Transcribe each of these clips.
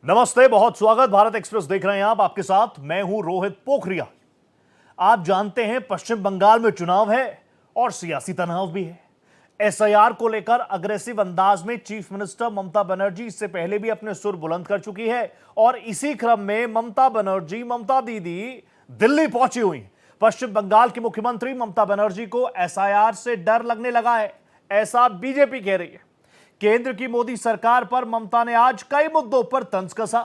नमस्ते, बहुत स्वागत। भारत एक्सप्रेस देख रहे हैं आप, आपके साथ मैं हूं रोहित पोखरिया। आप जानते हैं पश्चिम बंगाल में चुनाव है और सियासी तनाव भी है। एसआईआर को लेकर अग्रेसिव अंदाज में चीफ मिनिस्टर ममता बनर्जी इससे पहले भी अपने सुर बुलंद कर चुकी है और इसी क्रम में ममता दीदी दिल्ली पहुंची हुई। पश्चिम बंगाल की मुख्यमंत्री ममता बनर्जी को एसआईआर से डर लगने लगा है, ऐसा बीजेपी कह रही है। केंद्र की मोदी सरकार पर ममता ने आज कई मुद्दों पर तंज कसा।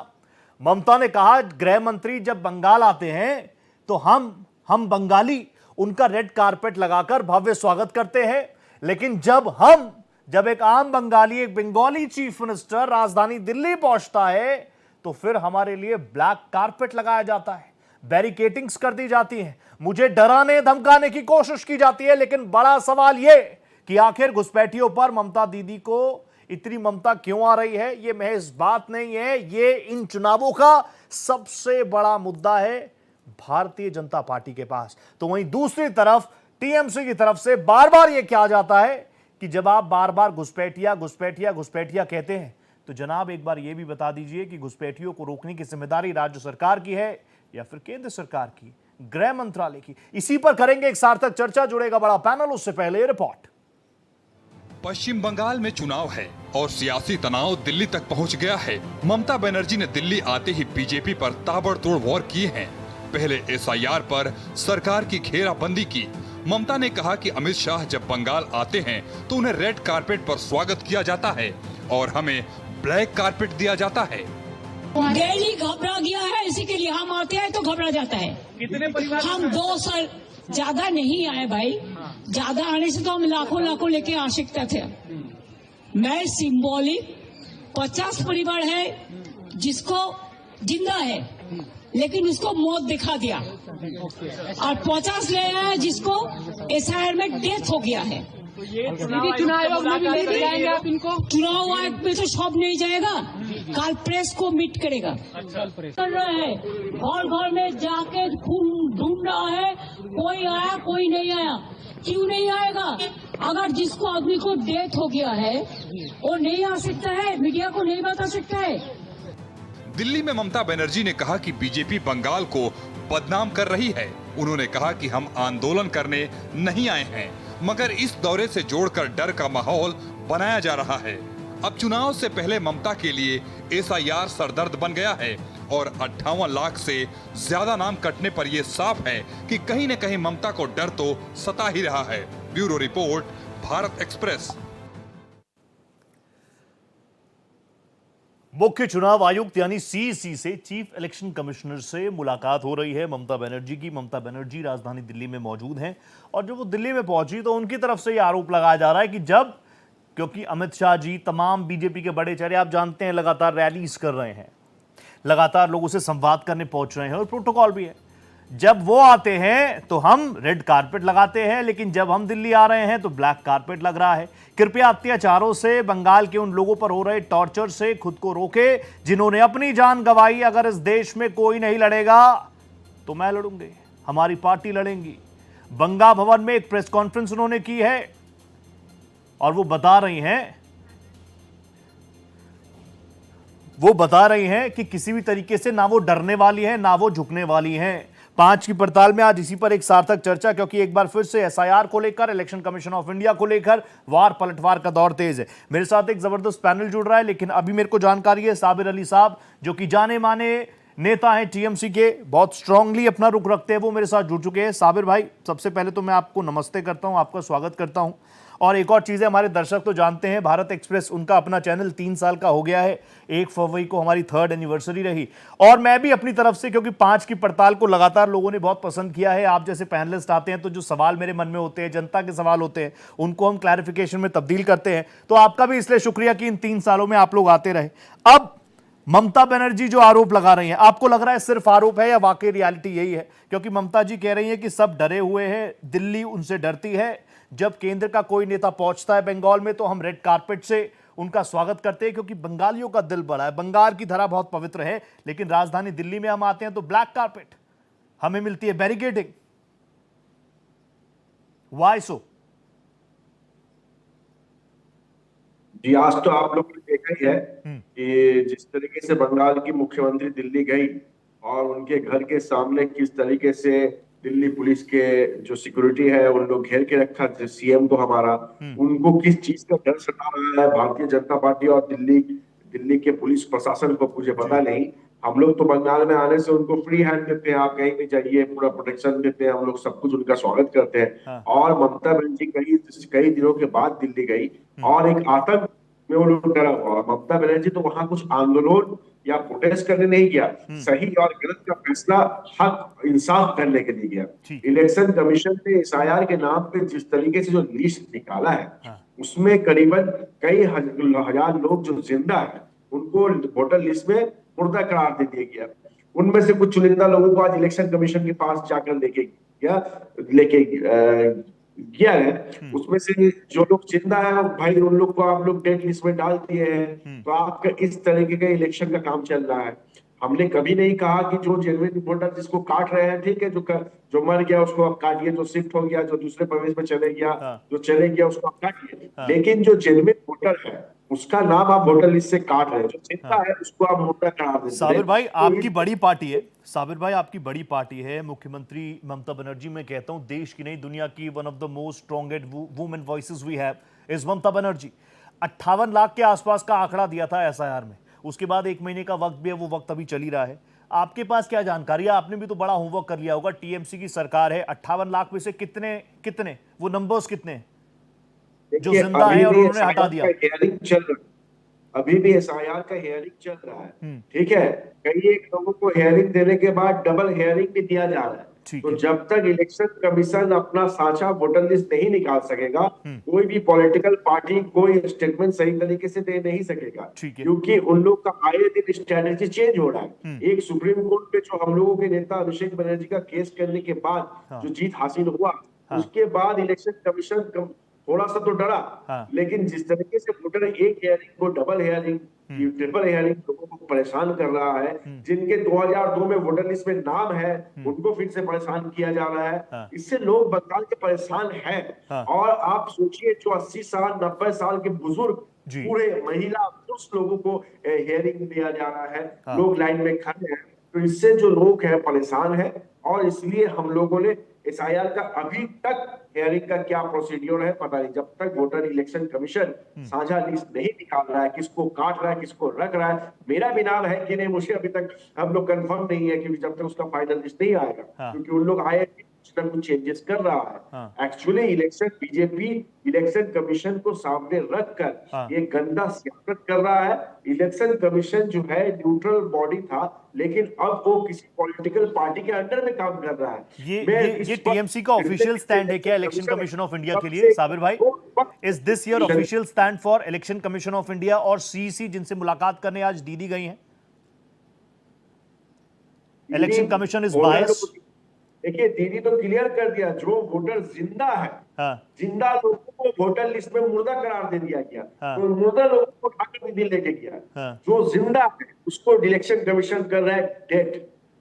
ममता ने कहा, गृह मंत्री जब बंगाल आते हैं तो हम बंगाली उनका रेड कारपेट लगाकर भव्य स्वागत करते हैं, लेकिन जब एक आम बंगाली, एक बंगाली चीफ मिनिस्टर राजधानी दिल्ली पहुंचता है तो फिर हमारे लिए ब्लैक कारपेट लगाया जाता है, बैरिकेडिंग्स कर दी जाती है, मुझे डराने धमकाने की कोशिश की जाती है। लेकिन बड़ा सवाल यह कि आखिर घुसपैठियों पर ममता दीदी को इतनी ममता क्यों आ रही है? यह महज बात नहीं है, यह इन चुनावों का सबसे बड़ा मुद्दा है भारतीय जनता पार्टी के पास। तो वहीं दूसरी तरफ टीएमसी की तरफ से बार बार यह कहा जाता है कि जब आप बार बार घुसपैठिया कहते हैं तो जनाब एक बार यह भी बता दीजिए कि घुसपैठियों को रोकने की जिम्मेदारी राज्य सरकार की है या फिर केंद्र सरकार की, गृह मंत्रालय की? इसी पर करेंगे एक सार्थक चर्चा। जुड़ेगा बड़ा पैनल, उससे पहले रिपोर्ट। पश्चिम बंगाल में चुनाव है और सियासी तनाव दिल्ली तक पहुंच गया है। ममता बनर्जी ने दिल्ली आते ही बीजेपी पर ताबड़तोड़ वार किए हैं। पहले एसआईआर पर सरकार की घेराबंदी की। ममता ने कहा कि अमित शाह जब बंगाल आते हैं तो उन्हें रेड कारपेट पर स्वागत किया जाता है और हमें ब्लैक कारपेट दिया जाता है। दिल्ली घबरा गया है, इसी के लिए हम आते हैं तो घबरा जाता है। कितने परिवार? हम 2 साल ज्यादा नहीं आए भाई, ज्यादा आने से तो हम लाखों लेके आ सकते थे। मैं सिंबॉलिक 50 परिवार है जिसको जिंदा है लेकिन उसको मौत दिखा दिया और 50 ले आया जिसको एसआईआर में डेथ हो गया है। चुनाव आयोग में भी लेके जाएंगे आप इनको? चुनाव आयोग में तो सब नहीं जाएगा, कल प्रेस को मीट करेगा। कर रहा है, घर में जाके ढूंढ रहा है, कोई आया कोई नहीं आया। क्यों नहीं आएगा? अगर जिसको आदमी को डेथ हो गया है वो नहीं आ सकता है, मीडिया को नहीं बता सकता है। दिल्ली में ममता बनर्जी ने कहा कि बीजेपी बंगाल को बदनाम कर रही है। उन्होंने कहा कि हम आंदोलन करने नहीं आए हैं, मगर इस दौरे से जोड़कर डर का माहौल बनाया जा रहा है। अब चुनाव से पहले ममता के लिए एसआईआर सरदर्द बन गया है और 58 लाख से ज्यादा नाम कटने पर यह साफ है कि कहीं न कहीं ममता को डर तो सता ही रहा है। Bureau report, Bharat express. मुख्य चुनाव आयुक्त यानी सीईसी से चीफ इलेक्शन कमिश्नर से मुलाकात हो रही है ममता बनर्जी की। ममता बनर्जी राजधानी दिल्ली में मौजूद हैं और जब वो दिल्ली में पहुंची तो उनकी तरफ से यह आरोप लगाया जा रहा है कि क्योंकि अमित शाह जी, तमाम बीजेपी के बड़े चेहरे आप जानते हैं लगातार रैलीज कर रहे हैं, लगातार लोगों से संवाद करने पहुंच रहे हैं और प्रोटोकॉल भी है। जब वो आते हैं तो हम रेड कारपेट लगाते हैं, लेकिन जब हम दिल्ली आ रहे हैं तो ब्लैक कारपेट लग रहा है। कृपया अत्याचारों से, बंगाल के उन लोगों पर हो रहे टॉर्चर से खुद को रोके जिन्होंने अपनी जान गंवाई। अगर इस देश में कोई नहीं लड़ेगा तो मैं लड़ूंगी, हमारी पार्टी लड़ेंगी। बंगा भवन में एक प्रेस कॉन्फ्रेंस उन्होंने की है और वो बता रही हैं कि किसी भी तरीके से ना वो डरने वाली है ना वो झुकने वाली हैं। 5 की पड़ताल में आज इसी पर एक सार्थक चर्चा, क्योंकि एक बार फिर से एसआईआर को लेकर, इलेक्शन कमीशन ऑफ इंडिया को लेकर वार पलटवार का दौर तेज है। मेरे साथ एक जबरदस्त पैनल जुड़ रहा है, लेकिन अभी मेरे को जानकारी है साबिर अली साहब जो कि जाने माने नेता हैं टीएमसी के, बहुत स्ट्रांगली अपना रुख रखते हैं, वो मेरे साथ जुड़ चुके हैं। साबिर भाई, सबसे पहले तो मैं आपको नमस्ते करता हूं, आपका स्वागत करता हूं। और एक और चीज़ है, हमारे दर्शक तो जानते हैं भारत एक्सप्रेस, उनका अपना चैनल 3 साल का हो गया है। 1 फरवरी को हमारी 3rd एनिवर्सरी रही और मैं भी अपनी तरफ से, क्योंकि 5 की पड़ताल को लगातार लोगों ने बहुत पसंद किया है। आप जैसे पैनलिस्ट आते हैं तो जो सवाल मेरे मन में होते हैं, जनता के सवाल होते हैं, उनको हम क्लैरिफिकेशन में तब्दील करते हैं। तो आपका भी इसलिए शुक्रिया कि इन 3 सालों में आप लोग आते रहे। अब ममता बनर्जी जो आरोप लगा रही हैं, आपको लग रहा है सिर्फ आरोप है या वाकई रियलिटी यही है? क्योंकि ममता जी कह रही हैं कि सब डरे हुए हैं, दिल्ली उनसे डरती है। जब केंद्र का कोई नेता पहुंचता है बंगाल में तो हम रेड कारपेट से उनका स्वागत करते हैं, क्योंकि बंगालियों का दिल बड़ा है, बंगाल की धरा बहुत पवित्र है। लेकिन राजधानी दिल्ली में हम आते हैं तो ब्लैक कारपेट, हमें मिलती है बैरिकेडिंग। Why so? जी, आज तो आप लोग ने देखा ही है कि जिस तरीके से बंगाल की मुख्यमंत्री दिल्ली गई और उनके घर के सामने किस तरीके से दिल्ली पुलिस के जो सिक्योरिटी है उन लोग घेर के रखा सीएम को हमारा, उनको किस चीज का डर सता रहा है भारतीय जनता पार्टी और दिल्ली दिल्ली के पुलिस प्रशासन को मुझे पता नहीं। हम लोग तो बंगाल में आने से उनको फ्री हैंड देते हैं, आप कहीं भी जाइए पूरा प्रोटेक्शन देते हैं, हम लोग सब कुछ उनका स्वागत करते हैं। हाँ। और ममता बनर्जी कई कई दिनों के बाद दिल्ली गई और एक आतंक में वो लोग डरा हुआ। ममता बनर्जी तो वहां कुछ आंदोलन या प्रोटेस्ट करने नहीं गया, सही और गलत का फैसला हक इंसाफ करने के लिए गया। ठीक। इलेक्शन कमीशन ने एसआईआर के नाम पे जिस तरीके से जो लिस्ट निकाला है, हाँ। उसमें करीबन कई हजार लोग जो जिंदा है उनको वोटर लिस्ट में मुर्दा करार दे दिया गया। उनमें से कुछ चुनिंदा लोगों को आज इलेक्शन कमीशन के पास जाकर लेके गया है। उसमें से जो लोग जिंदा है भाई उन लोग को आप लोग डेड लिस्ट में डाल दिए हैं। तो आपका इस तरीके का इलेक्शन का काम चल रहा है। हमने कभी नहीं कहा कि जो जेन्युइन वोटर जिसको काट रहे हैं, ठीक है, जो मर गया उसको आप काटिए, जो शिफ्ट हो गया, जो दूसरे प्रदेश में चले गया, जो चले गया उसको आप काटिए, लेकिन जो जेन्युइन वोटर है उसका नाम आप वोटर लिस्ट से काट रहे हैं, जो जिंदा है उसको आप मुर्दा करार देते हैं। साबिर भाई तो आपकी बड़ी पार्टी है, साबिर भाई आपकी बड़ी पार्टी है, मुख्यमंत्री ममता बनर्जी, मैं कहता हूं देश की नहीं दुनिया की one of the most strongest women voices we have is Mamata Banerjee. 58 lakh के आसपास का आंकड़ा दिया था एसआईआर में, उसके बाद 1 महीने का वक्त भी है, वो वक्त अभी चल ही रहा है। आपके पास क्या जानकारी है? आपने भी तो बड़ा होमवर्क कर लिया होगा, टीएमसी की सरकार है, 58 लाख में से कितने कितने वो नंबर्स कितने जो जिंदा है और उन्होंने हटा दिया? हियरिंग चल रहा है, अभी भी एसआईआर का हियरिंग चल रहा है, ठीक है। कई एक लोगों को हियरिंग देने के बाद डबल हियरिंग भी दिया जा रहा है। तो जब तक इलेक्शन कमीशन अपना साझा वोटर लिस्ट नहीं निकाल सकेगा, कोई भी पॉलिटिकल पार्टी कोई स्टेटमेंट सही तरीके से दे नहीं सकेगा, क्योंकि उन लोग का आए दिन स्ट्रेटेजी चेंज हो रहा है। एक सुप्रीम कोर्ट पे जो हम लोगों के नेता अभिषेक बनर्जी का केस करने के बाद जो जीत हासिल हुआ, उसके बाद इलेक्शन कमीशन थोड़ा सा तो डरा, लेकिन जिस तरीके से वोटर एक हियरिंग को डबल हियरिंग, ट्रिपल हियरिंग लोगों को परेशान कर रहा है, जिनके 2002 में वोटर लिस्ट में नाम है उनको फिर से परेशान किया जा रहा है। इससे लोग बंगाल के परेशान हैं। और आप सोचिए जो 80 साल 90 साल के बुजुर्ग, पूरे महिला पुरुष लोगों को हियरिंग दिया जा रहा है, लोग लाइन में खड़े हैं। तो इससे जो लोग हैं परेशान है, और इसलिए हम लोगों ने एसआईआर का अभी तक हियरिंग का क्या प्रोसीड्योर है पता नहीं। जब तक वोटर इलेक्शन कमीशन साझा लिस्ट नहीं निकाल रहा है, किसको काट रहा है किसको रख रहा है, मेरा भी नाम है कि नहीं मुझे अभी तक हम लोग कंफर्म नहीं है, क्योंकि जब तक उसका फाइनल लिस्ट नहीं आएगा, क्योंकि उन लोग आए कुछ ना कुछ चेंजेस कर रहा है। Actually election BJP election commission को सामने रखकर ये गंदा सियासत कर रहा है। इलेक्शन कमीशन जो है न्यूट्रल बॉडी था, लेकिन अब वो किसी पॉलिटिकल पार्टी के अंडर में काम कर रहा है। ये टीएमसी का ऑफिशियल स्टैंड है क्या इलेक्शन कमीशन ऑफ इंडिया के लिए? साबिर भाई, is this your official stand for election commission of India और सीईसी जिनसे मुलाकात करने आज दीदी गई हैं? इलेक्शन कमीशन इज बायस। देखिए दीदी तो क्लियर कर दिया, जो वोटर जिंदा है, जिंदा लोगों को वोटर लिस्ट में मुर्दा करार दे दिया गया। तो मुर्दा लोगों को उठाकर दीदी लेके गया, जो जिंदा है उसको इलेक्शन कमीशन कर रहा है डेड।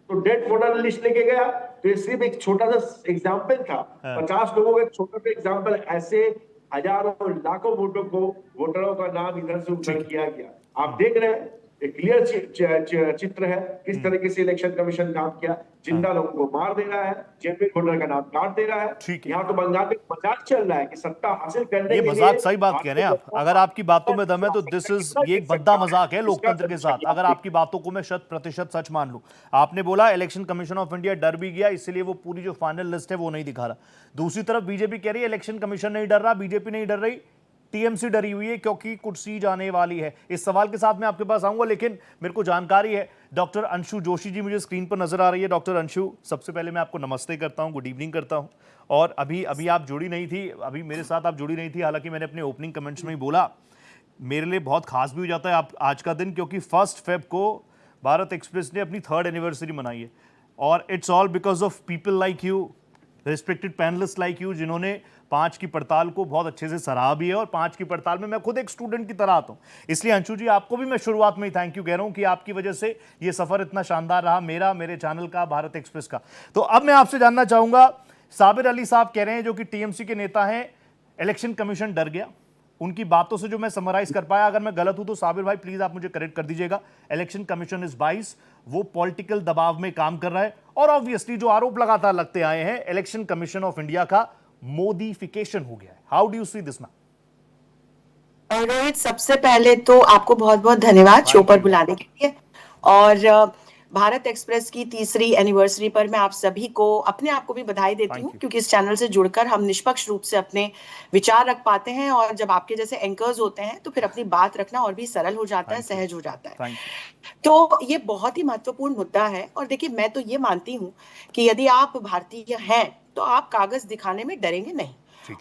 तो डेड वोटर लिस्ट लेके गया। तो ये सिर्फ एक छोटा सा एग्जाम्पल था, 50 लोगों का एक छोटा सा एग्जाम्पल। ऐसे हजारों लाखों वोटरों का नाम इधर से उधर किया गया। आप देख रहे हैं एक क्लियर चित्र है किस तरीके से इलेक्शन कमीशन काम किया। जिंदा लोगों को मार दे रहा है, जेन्युइन वोटर का नाम काट दे रहा है। यहाँ तो बंगाल में मजाक चल रहा है कि सत्ता हासिल करने के लिए। ये मजाक, सही बात कह रहे हैं आप। अगर आपकी बातों में दम है तो दिस इज ये एक भद्दा मजाक है लोकतंत्र के साथ। अगर आपकी बातों को मैं 100% सच मान लूं, आपने बोला इलेक्शन कमीशन ऑफ इंडिया डर भी गया, इसलिए वो पूरी जो फाइनल लिस्ट है वो नहीं दिखा रहा। दूसरी तरफ बीजेपी कह रही है इलेक्शन कमीशन नहीं डर रहा, बीजेपी नहीं डर रही, टीएमसी डरी हुई है क्योंकि कुर्सी जाने वाली है। इस सवाल के साथ मैं आपके पास आऊंगा, लेकिन मेरे को जानकारी है डॉक्टर अंशु जोशी जी मुझे स्क्रीन पर नजर आ रही है। डॉक्टर अंशु, सबसे पहले मैं आपको नमस्ते करता हूं, गुड इवनिंग करता हूं। और अभी आप जुड़ी नहीं थी, अभी मेरे साथ आप जुड़ी नहीं थी, हालांकि मैंने अपने ओपनिंग कमेंट्स में ही बोला मेरे लिए बहुत खास भी हो जाता है आप आज का दिन, क्योंकि 1 फेब को भारत एक्सप्रेस ने अपनी 3rd एनिवर्सरी मनाई है। और it's all because of people like you, respected panelist like you, जिन्होंने 5 की पड़ताल को बहुत अच्छे से सराहा भी है। और 5 की पड़ताल में मैं खुद एक स्टूडेंट की तरह आता हूं, इसलिए अंशु जी आपको भी मैं शुरुआत में ही थैंक यू कह रहा हूं कि आपकी वजह से ये सफर इतना शानदार रहा, मेरा, मेरे चैनल का, भारत एक्सप्रेस का। तो अब मैं आपसे जानना चाहूंगा, साबिर अली साहब कह रहे हैं जो कि टीएमसी के नेता हैं, इलेक्शन कमीशन डर गया, उनकी बातों से जो मैं समराइज कर पाया, अगर मैं गलत हूं तो साबिर भाई प्लीज आप मुझे करेक्ट कर दीजिएगा। इलेक्शन कमीशन इज बाइस, वो पॉलिटिकल दबाव में काम कर रहा है और ऑब्वियसली जो आरोप लगातार लगते आए हैं, इलेक्शन कमीशन ऑफ इंडिया का मोदिफिकेशन हो गया है। How do you see this ma'am? Rohit, सबसे पहले तो आपको बहुत बहुत धन्यवाद शो पर बुलाने के लिए। और भारत एक्सप्रेस की 3री एनिवर्सरी पर मैं आप सभी को, अपने आप को भी बधाई देती हूँ, क्योंकि इस चैनल से जुड़कर हम निष्पक्ष रूप से अपने विचार रख पाते हैं और जब आपके जैसे एंकर्स होते हैं तो फिर अपनी बात रखना और भी सरल हो जाता है, सहज हो जाता है। तो ये बहुत ही महत्वपूर्ण मुद्दा है। और देखिए, मैं तो ये मानती हूँ कि यदि आप भारतीय हैं तो आप कागज दिखाने में डरेंगे नहीं,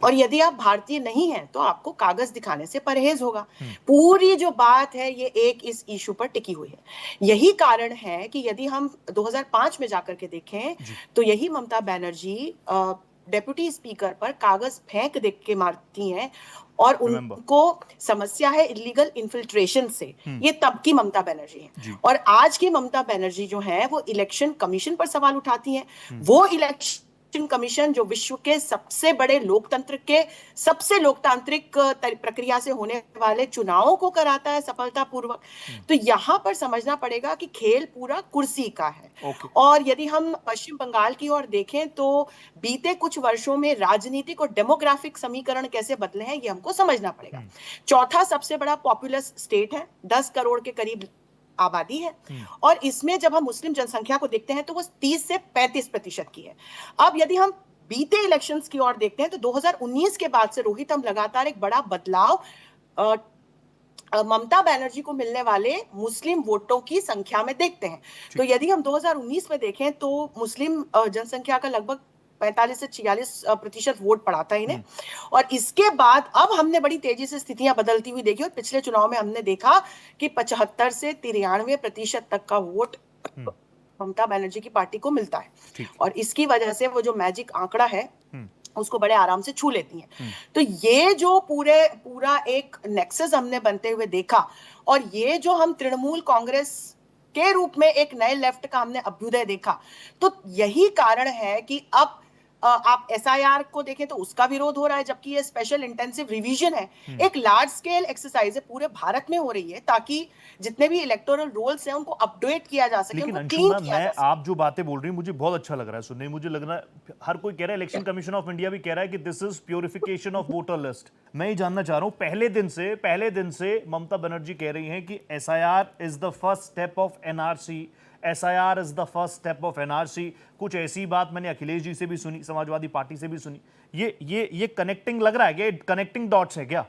और यदि आप भारतीय नहीं हैं तो आपको कागज दिखाने से परहेज होगा। पूरी जो बात है ये एक इस इशू पर टिकी हुई है। यही कारण है कि यदि हम 2005 में जाकर के देखें तो यही ममता बनर्जी डेप्यूटी स्पीकर पर कागज फेंक दे के मारती हैं और उनको समस्या है इलीगल इन्फिल्ट्रेशन से। ये तब की ममता बनर्जी है। और आज की ममता बनर्जी जो है वो इलेक्शन कमीशन पर सवाल उठाती हैं। वो इलेक्शन कमीशन जो विश्व के सबसे बड़े लोकतंत्र के सबसे लोकतांत्रिक प्रक्रिया से होने वाले चुनावों को कराता है सफलतापूर्वक। तो यहां पर समझना पड़ेगा कि खेल पूरा कुर्सी का है। और यदि हम पश्चिम बंगाल की ओर देखें तो बीते कुछ वर्षों में राजनीतिक और डेमोग्राफिक समीकरण कैसे बदले हैं ये हमको समझना पड़ेगा। चौथा सबसे बड़ा पॉपुलस स्टेट है, 10 करोड़ के करीब आबादी है, और इसमें जब हम मुस्लिम जनसंख्या को देखते हैं तो वो 30 से 35% की है। अब यदि हम बीते इलेक्शंस की ओर देखते हैं तो 2019 के बाद से रोहित हम लगातार एक बड़ा बदलाव ममता बनर्जी को मिलने वाले मुस्लिम वोटों की संख्या में देखते हैं। तो यदि हम 2019 में देखें तो मुस्लिम जनसंख्या का लगभग 45 से 46% वोट पड़ा था इन्हें। और इसके बाद अब हमने बड़ी तेजी से स्थितियां बदलती हुई देखी और पिछले चुनाव में हमने देखा कि 75 से 93% तक का वोट ममता बनर्जी की पार्टी को मिलता है। और इसकी वजह से वो जो मैजिक आंकड़ा है उसको बड़े आराम से छू लेती हैं। तो ये जो पूरा एक नेक्सस हमने बनते हुए देखा, और ये जो हम तृणमूल कांग्रेस के रूप में एक नए लेफ्ट का हमने अभ्युदय देखा, तो यही कारण है कि अब आप एसआईआर को देखें तो उसका विरोध हो रहा है, जबकि ये स्पेशल इंटेंसिव रिवीजन है, एक लार्ज स्केल एक्सरसाइज है, पूरे भारत में हो रही है ताकि जितने भी इलेक्टोरल रोल्स हैं उनको अपडेट किया जा सके। लेकिन अंशुमा, मैं आप जो बातें बोल रही हूँ मुझे बहुत अच्छा लग रहा है सुनने। मुझे लग रहा है हर कोई कह रहा है, इलेक्शन कमीशन ऑफ इंडिया भी कह रहा है कि this is purification of voter list. मैं ये जानना चाह रहा हूँ, पहले दिन से ममता बनर्जी कह रही हैं कि SIR is the first step of NRC, SIR is the first step of NRC। कुछ ऐसी बात मैंने अखिलेश जी से भी सुनी, समाजवादी पार्टी से भी सुनी। ये कनेक्टिंग लग रहा है, ये कनेक्टिंग डॉट्स है क्या?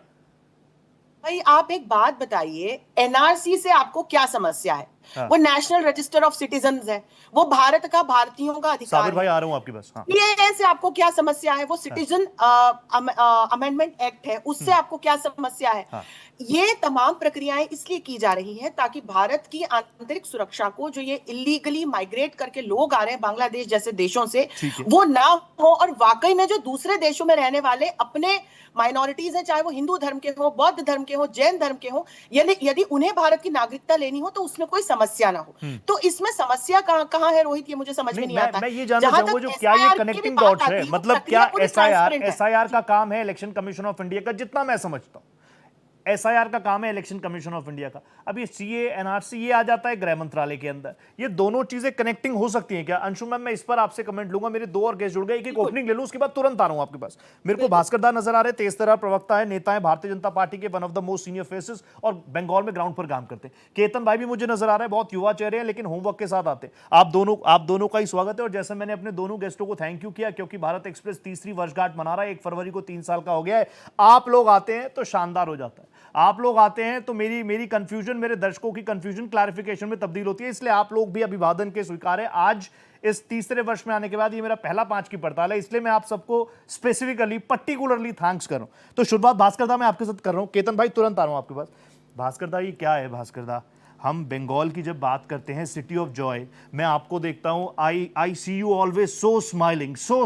भाई आप एक बात बताइए, एनआरसी से आपको क्या समस्या है? वो नेशनल रजिस्टर ऑफ सिटीजन्स है, वो भारत का भारतीयों का अधिकार साबिर भाई आ रहा हूं आपके पास। ये से आपको क्या समस्या है? वो सिटीजन अमेंडमेंट एक्ट है, उससे आपको क्या समस्या है? ये तमाम प्रक्रियाएं इसलिए की जा रही हैं ताकि भारत की आंतरिक सुरक्षा को, जो ये इलीगली माइग्रेट करके लोग आ रहे हैं बांग्लादेश जैसे देशों से, वो ना हो। और वाकई में जो दूसरे देशों में रहने वाले अपने माइनॉरिटीज हैं, चाहे वो हिंदू धर्म के हो, बौद्ध धर्म के हो, जैन धर्म के हो, यदि उन्हें भारत की नागरिकता लेनी हो तो उसमें कोई समस्या ना हो। तो इसमें समस्या कहां है रोहित, ये मुझे समझ में नहीं आता। मैं ये जानना चाहूंगा जो क्या ये कनेक्टिंग डॉट्स है, मतलब क्या एसआईआर का काम है इलेक्शन कमीशन ऑफ इंडिया का? जितना मैं समझता हूं एसआईआर का काम है इलेक्शन कमीशन ऑफ इंडिया का। अब ये सीए एनआरसी ये आ जाता है गृह मंत्रालय के अंदर। ये दोनों चीजें कनेक्टिंग हो सकती हैं क्या? अंशु मैम, मैं इस पर आपसे कमेंट लूंगा। मेरे 2 और गेस्ट जुड़ गए, एक ओपनिंग ले लूं, उसके बाद तुरंत आ रहा हूं आपके पास। मेरे को भास्कर दा नजर आ रहे, तेज तर्रार प्रवक्ता है, नेता है भारतीय जनता पार्टी के, one of the most senior faces, और बंगाल में ग्राउंड पर काम करते हैं। केतन भाई भी मुझे नजर आ रहे हैं, बहुत युवा चेहरे हैं लेकिन होमवर्क के साथ आते हैं। आप दोनों का ही स्वागत है। और जैसे मैंने अपने दोनों गेस्टों को थैंक यू किया, क्योंकि भारत एक्सप्रेस 3री वर्षगांठ मना रहा है, 1 फरवरी को 3 साल का हो गया है। आप लोग आते हैं तो शानदार हो जाता है, आप लोग आते हैं तो मेरी कंफ्यूजन, मेरे दर्शकों की कंफ्यूजन क्लैरिफिकेशन में तब्दील होती है। इसलिए आप लोग भी अभिवादन के स्वीकार है। आज इस 3रे वर्ष में आने के बाद ये मेरा पहला 5 की पड़ताल है, इसलिए मैं आप सबको स्पेसिफिकली पर्टिकुलरली थैंक्स कर रहा हूं। तो शुरुआत भास्कर दा मैं आपके साथ कर रहा हूं। केतन भाई तुरंत आ रहा हूं आपके पास। भास्कर दा, ये क्या है भास्कर दा? हम बंगाल की जब बात करते हैं, सिटी ऑफ जॉय, मैं आपको देखता हूं, आई सी यू ऑलवेज सो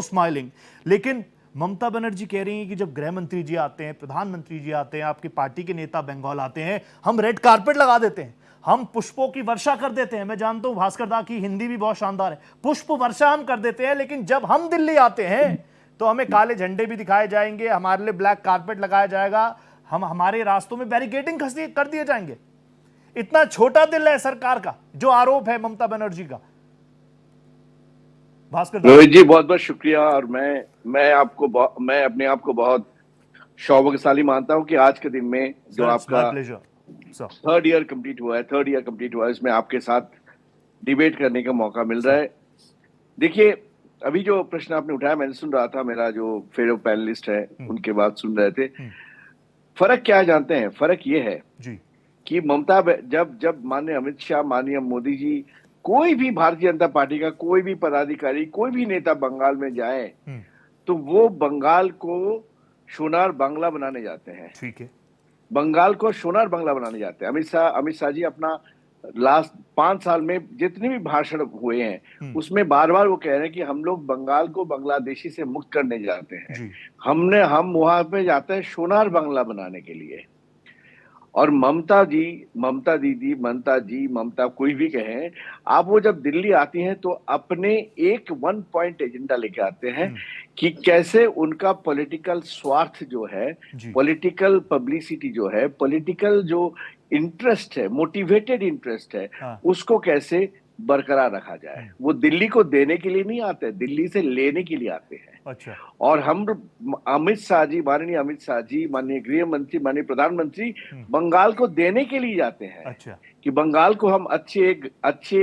स्माइलिंग, लेकिन ममता बनर्जी कह रही हैं कि जब गृह मंत्री जी आते हैं, प्रधानमंत्री जी आते हैं, आपकी पार्टी के नेता बंगाल आते हैं, हम रेड कारपेट लगा देते हैं, हम पुष्पों की वर्षा कर देते हैं। मैं जानता हूं भास्कर दा की हिंदी भी बहुत शानदार है, पुष्प वर्षा हम कर देते हैं, लेकिन जब हम दिल्ली आते हैं तो हमें काले झंडे भी दिखाए जाएंगे, हमारे लिए ब्लैक कारपेट लगाया जाएगा, हम हमारे रास्तों में बैरिकेडिंग कर दिए जाएंगे। इतना छोटा दिल है सरकार का, जो आरोप है ममता बनर्जी का। भास्कर रोहित जी बहुत बहुत शुक्रिया। और मैं अपने आप को बहुत सौभाग्यशाली मानता हूं कि आज के दिन में जो आपका थर्ड ईयर कंप्लीट हुआ है, इसमें आपके साथ डिबेट करने का मौका मिल रहा है। देखिए, अभी जो प्रश्न आपने उठाया मैंने सुन रहा था, मेरा जो फेलो पैनलिस्ट है उनके बात सुन रहे थे। फर्क क्या है जानते हैं? फर्क ये है कि ममता जब माननीय अमित शाह, माननीय मोदी जी, कोई भी भारतीय जनता पार्टी का कोई भी पदाधिकारी, कोई भी नेता बंगाल में जाए तो वो बंगाल को सोनार बांग्ला बनाने जाते हैं। ठीक है, बंगाल को सोनार बांग्ला बनाने जाते हैं। अमित शाह जी अपना लास्ट 5 साल में जितने भी भाषण हुए हैं उसमें बार बार वो कह रहे हैं कि हम लोग बंगाल को बांग्लादेशी से मुक्त करने जाते हैं। हम वहां पे जाते हैं सोनार बांग्ला बनाने के लिए। और ममता दीदी, ममता कोई भी कहें, आप वो जब दिल्ली आती हैं तो अपने एक 1 पॉइंट एजेंडा लेके आते हैं कि कैसे उनका पॉलिटिकल स्वार्थ जो है, पॉलिटिकल पब्लिसिटी जो है, पॉलिटिकल जो इंटरेस्ट है, मोटिवेटेड इंटरेस्ट है, उसको कैसे बरकरार रखा जाए। वो दिल्ली को देने के लिए नहीं आते, दिल्ली से लेने के लिए आते हैं। अच्छा। और हम माननीय अमित शाह जी, माननीय गृह मंत्री, माननीय प्रधानमंत्री बंगाल को देने के लिए जाते हैं। अच्छा। कि बंगाल को हम अच्छे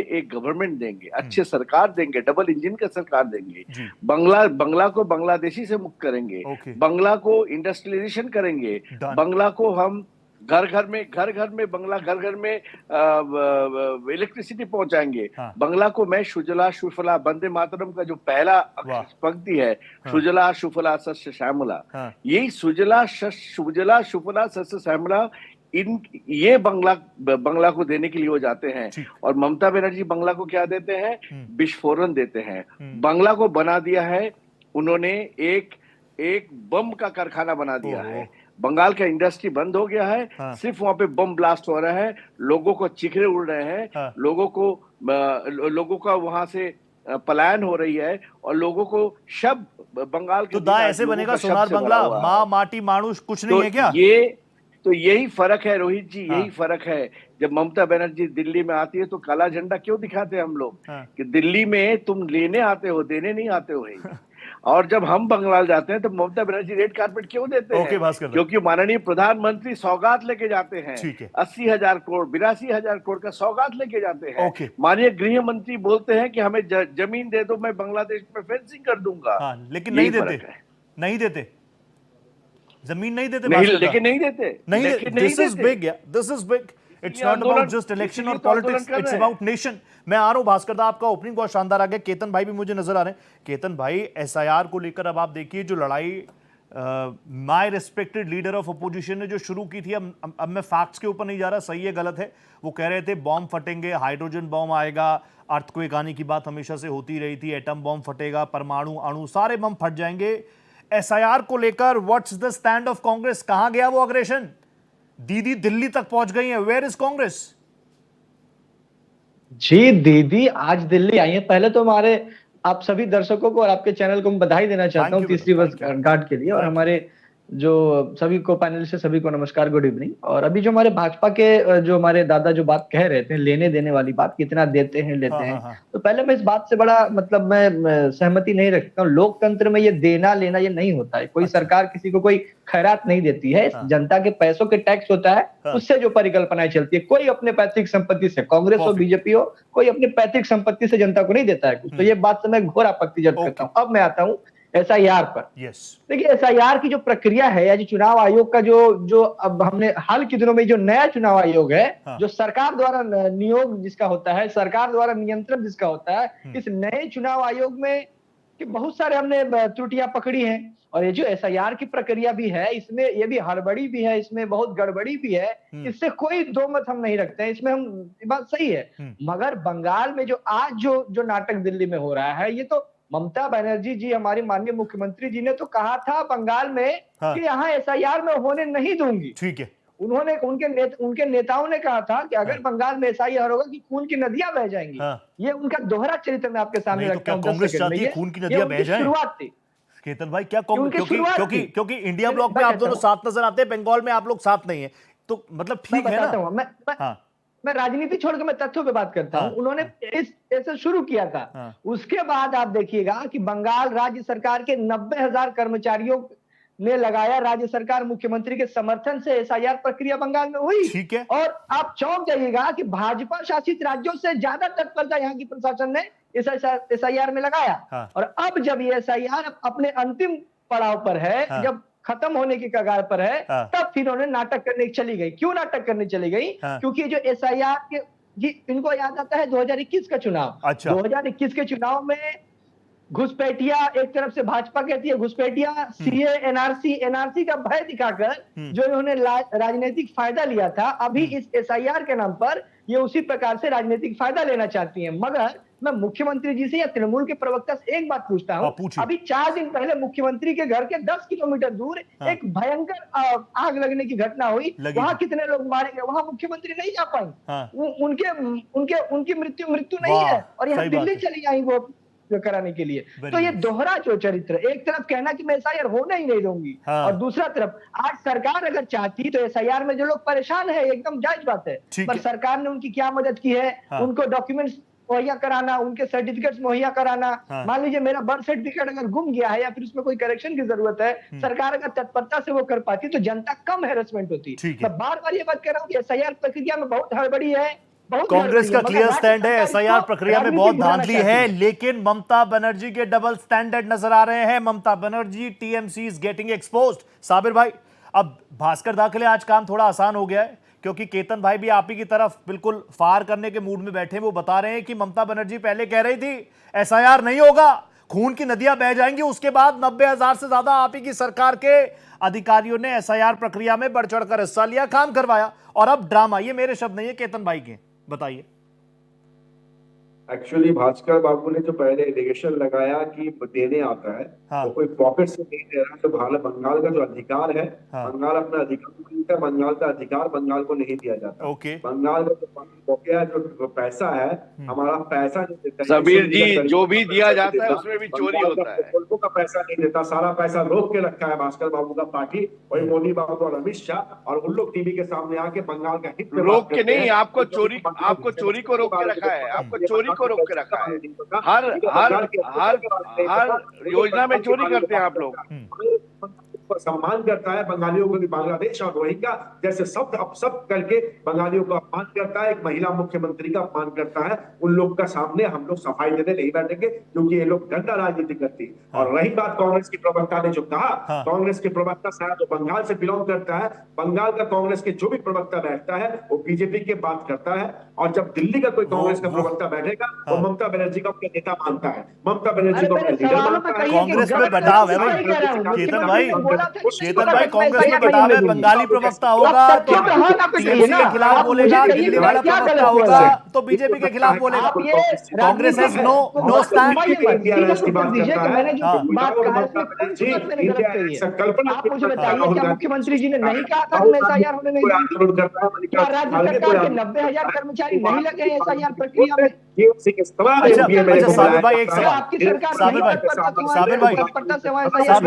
एक गवर्नमेंट देंगे, अच्छे सरकार देंगे, डबल इंजन का सरकार देंगे, बंगला को बांग्लादेशी से मुक्त करेंगे, बंगला को इंडस्ट्रियलाइजेशन करेंगे, बंगला को हम घर घर में इलेक्ट्रिसिटी पहुंचाएंगे। बंगला को मैं सुजला सुफला, वंदे मातरम का जो पहला पंक्ति है, सुजला सुफला सस्य श्यामला, यही सुजला सुफला सस्य श्यामला, ये बंगला को देने के लिए वो जाते हैं। और ममता बनर्जी बंगला को क्या देते हैं? विस्फोरण देते हैं। बंगला को बना दिया है उन्होंने एक बम का कारखाना बना दिया है। बंगाल का इंडस्ट्री बंद हो गया है। सिर्फ वहां पे बम ब्लास्ट हो रहा है, लोगों को चिखरे उड़ रहे हैं, लोगों का वहां से पलायन हो रही है, और लोगों को बंगाल के तो ऐसे बनेगा सोनार बांग्ला, माँ माटी मानुष कुछ नहीं है क्या? यही फर्क है रोहित जी, यही फर्क है। जब ममता बनर्जी दिल्ली में आती है तो काला झंडा क्यों दिखाते हैं हम लोग? कि दिल्ली में तुम लेने आते हो, देने नहीं आते हो। और जब हम बंगाल जाते हैं तो ममता बनर्जी रेड कार्पेट क्यों देते हैं? क्योंकि माननीय प्रधानमंत्री सौगात लेके जाते हैं। 80,000 करोड़, 82,000 करोड़ का सौगात लेके जाते हैं। माननीय गृह मंत्री बोलते हैं कि हमें जमीन दे दो, मैं बांग्लादेश में फेंसिंग कर दूंगा। लेकिन नहीं देते, जमीन नहीं देते, लेकिन नहीं देते। This is big. It's not about just election or politics, it's about nation. मैं आ रहा हूं भास्कर दा, आपका ओपनिंग बहुत शानदार आ गया। केतन भाई भी मुझे नजर आ रहे हैं। केतन भाई, एसआईआर को लेकर अब आप देखिए जो लड़ाई my respected leader of opposition ने जो शुरू की थी, अब मैं फैक्ट्स के ऊपर नहीं जा रहा, सही है गलत है। वो कह रहे थे बॉम्ब फटेंगे, हाइड्रोजन बॉम्ब आएगा, अर्थक्वेक आने की बात हमेशा से होती रही थी, एटम बॉम्ब फटेगा, परमाणु अणु सारे बम फट जाएंगे। एसआईआर को लेकर what's the stand of Congress? कहां गया वो अग्रेशन? दीदी दिल्ली तक पहुंच गई है, वेयर इज कांग्रेस? जी, दीदी आज दिल्ली आई है। पहले तो हमारे आप सभी दर्शकों को और आपके चैनल को मैं बधाई देना चाहता हूं तीसरी वर्षगांठ के लिए। और हमारे जो सभी को पैनलिस्ट है, सभी को नमस्कार, गुड इवनिंग। और अभी जो हमारे भाजपा के जो हमारे दादा जो बात कह रहे थे, लेने देने वाली बात, कितना देते हैं लेते हैं, तो पहले मैं इस बात से बड़ा मतलब मैं सहमति नहीं रखता हूँ। लोकतंत्र में ये देना लेना ये नहीं होता है। कोई सरकार किसी को कोई खैरात नहीं देती है। जनता के पैसों के टैक्स होता है, उससे जो परिकल्पनाएं चलती है। कोई अपने पैतृक संपत्ति से, कांग्रेस हो बीजेपी हो, कोई अपने पैतृक संपत्ति से जनता को नहीं देता है कुछ। तो ये बात से मैं घोर आपत्ति जब करता हूँ। अब मैं आता हूँ एसआईआर पर। देखिए, एसआईआर की जो प्रक्रिया है या जो चुनाव आयोग का जो अब हमने हाल के दिनों में जो नया चुनाव आयोग है, जो सरकार द्वारा नियोग जिसका होता है, सरकार द्वारा नियंत्रण जिसका होता है, इस नए चुनाव आयोग में कि बहुत सारे हमने त्रुटियां पकड़ी हैं। और ये जो एसआईआर की प्रक्रिया भी है, इसमें ये भी हड़बड़ी भी है, इसमें बहुत गड़बड़ी भी है। इससे कोई दो मत हम नहीं रखते हैं, इसमें हम बात सही है। मगर बंगाल में जो आज जो नाटक दिल्ली में हो रहा है, ये तो ममता बनर्जी जी, हमारी माननीय मुख्यमंत्री जी ने तो कहा था बंगाल में कि यहाँ एसआईआर में होने नहीं दूंगी। ठीक है। उन्होंने उनके नेताओं ने कहा था कि अगर बंगाल में एसआईआर होगा कि खून की नदियां बह जाएंगी। ये उनका दोहरा चरित्र मैं आपके सामने रखता हूँ। कांग्रेस चाहती है खून की नदियां बह जाएं? शुरुआत थी। केतन भाई क्या उनकी क्योंकि शुरुआत क्योंकि थी। क्योंकि इंडिया मैं ब्लॉक में आप कहता दोनों हूं। साथ नजर आते हैं, बंगाल में आप लोग साथ नहीं है, तो मतलब ठीक है बताता ना। हूं हाँ मैं राजनीति छोड़ के मैं तथ्यों पे बात करता हाँ, हूं। उन्होंने इस ऐसे शुरू किया था। हाँ। उसके बाद आप देखिएगा कि बंगाल राज्य सरकार के 90,000 कर्मचारियों ने लगाया, राज्य सरकार मुख्यमंत्री के समर्थन से एसआईआर प्रक्रिया बंगाल में हुई। ठीक है। और आप चौंक जाइएगा कि भाजपा शासित राज्यों से ज्यादा तत्परता यहाँ की प्रशासन ने एसआईआर में लगाया। हाँ। और अब जब ये एसआईआर अपने अंतिम पड़ाव पर है, हाँ। जब खत्म होने की कगार पर है, हाँ। तब फिर उन्होंने नाटक करने चली गई। क्यों नाटक करने चली गई? हाँ। क्योंकि जो एसआईआर के इनको याद आता है 2021 का चुनाव। अच्छा। 2021 के चुनाव में घुसपैठिया, एक तरफ से भाजपा कहती है घुसपैठिया, सीए, एनआरसी का भय दिखाकर जो इन्होंने राजनीतिक फायदा लिया था, अभी इस एसआईआर के नाम पर ये उसी प्रकार से राजनीतिक फायदा लेना चाहती हैं। मगर मैं मुख्यमंत्री जी से या तृणमूल के प्रवक्ता से एक बात पूछता हूं। अभी 4 दिन पहले मुख्यमंत्री के घर के 10 किलोमीटर दूर एक भयंकर आग लगने की घटना हुई। वहां कितने लोग मारे गए, वहां मुख्यमंत्री नहीं जा पाई। उनकी मृत्यु नहीं है, और यहाँ दिल्ली चली आई वो कराने के लिए। तो ये दोहरा जो चरित्र, एक तरफ कहना कि मैं एसआईआर होने ही नहीं दूंगी, और दूसरा तरफ आज सरकार अगर चाहती तो एसआईआर में जो लोग परेशान है एकदम जायज बात है, पर सरकार ने उनकी क्या मदद की है? उनको डॉक्यूमेंट्स मुहैया कराना, उनके सर्टिफिकेट्स मुहैया कराना। मान लीजिए मेरा बर्थ सर्टिफिकेट अगर गुम गया है या फिर उसमें कोई करेक्शन की जरूरत है, सरकार अगर तत्परता से वो कर पाती तो जनता कम हैरेसमेंट होती। मैं बार बार ये बात कह रहा हूँ कि एसआईआर प्रक्रिया में बहुत हड़बड़ी है। कांग्रेस का क्लियर स्टैंड है, एसआईआर प्रक्रिया में बहुत धांधली है, लेकिन ममता बनर्जी के डबल स्टैंडर्ड नजर आ रहे हैं। Mamata Banerjee, TMC is getting exposed. Sabir भाई, अब भास्कर दाखले आज काम थोड़ा आसान हो गया है, क्योंकि केतन भाई भी आप ही की तरफ बिल्कुल फार करने के मूड में बैठे। वो बता रहे हैं कि ममता बनर्जी पहले कह रही थी एसआईआर नहीं होगा, खून की नदियां बह जाएंगी। उसके बाद 90,000 से ज्यादा आप ही की सरकार के अधिकारियों ने एसआईआर प्रक्रिया में बढ़ चढ़कर हिस्सा लिया, काम करवाया, और अब ड्रामा। ये मेरे शब्द नहीं है, केतन भाई के, बताइए। एक्चुअली भास्कर बाबू ने जो पहले एलिगेशन लगाया कि देने आता है, वो कोई पॉकेट से नहीं दे रहा है। तो बंगाल का जो अधिकार है, बंगाल अपना अधिकार, बंगाल का अधिकार बंगाल को नहीं दिया जाता। बंगाल का जो पैसा है, हमारा पैसा नहीं देता। सबीर जी, जो भी दिया जाता है उसमें भी चोरी होता है। मुल्कों का पैसा नहीं देता, सारा पैसा रोक के रखा है भास्कर बाबू का पार्टी, वही मोदी बाबू और अमित शाह, और उन लोग टीवी के सामने आके बंगाल का हित रोक के नहीं, आपको चोरी को रोक के रखा है, आपको चोरी को रोक के रखा है। हर योजना में चोरी करते हैं आप लोग। सम्मान करता है बंगालियों को, बांग्लादेश और रोहिंग्या जैसे शब्द अब सब करके बंगालियों का अपमान करता है, एक महिला मुख्यमंत्री का अपमान करता है। उन लोग का सामने हम लोग सफाई देने नहीं बैठेंगे, क्योंकि ये लोग गंदा राजनीति करती है। और रही बात कांग्रेस की प्रवक्ता ने जो कहा, कांग्रेस के प्रवक्ता शायद वो बंगाल से बिलोंग करता है। बंगाल का कांग्रेस के जो भी प्रवक्ता बैठता है वो बीजेपी के बात करता है, और जब दिल्ली का कोई कांग्रेस का प्रवक्ता बैठेगा वो ममता बनर्जी का अपना नेता मानता है, ममता बनर्जी को अपना लीडर मानता है। कांग्रेस में बटाव है भाई, केतन भाई, कांग्रेस में बटाव है। बंगाली प्रवक्ता होगा तो टीएमसी के खिलाफ बोलेगा, दिल्ली वाला प्रवक्ता होगा तो बीजेपी के खिलाफ बोलेगा। Congress has know stand. आप मुझे बताइए, क्या मुख्यमंत्री जी ने नहीं कहा था कि एसआईआर होने नहीं दूंगी? क्या राज्य सरकार के 90,000 कर्मचारी नहीं लगे हैं एसआईआर प्रक्रिया में? अच्छा साबिर भाई, एक सवाल। आपकी सरकार साबिर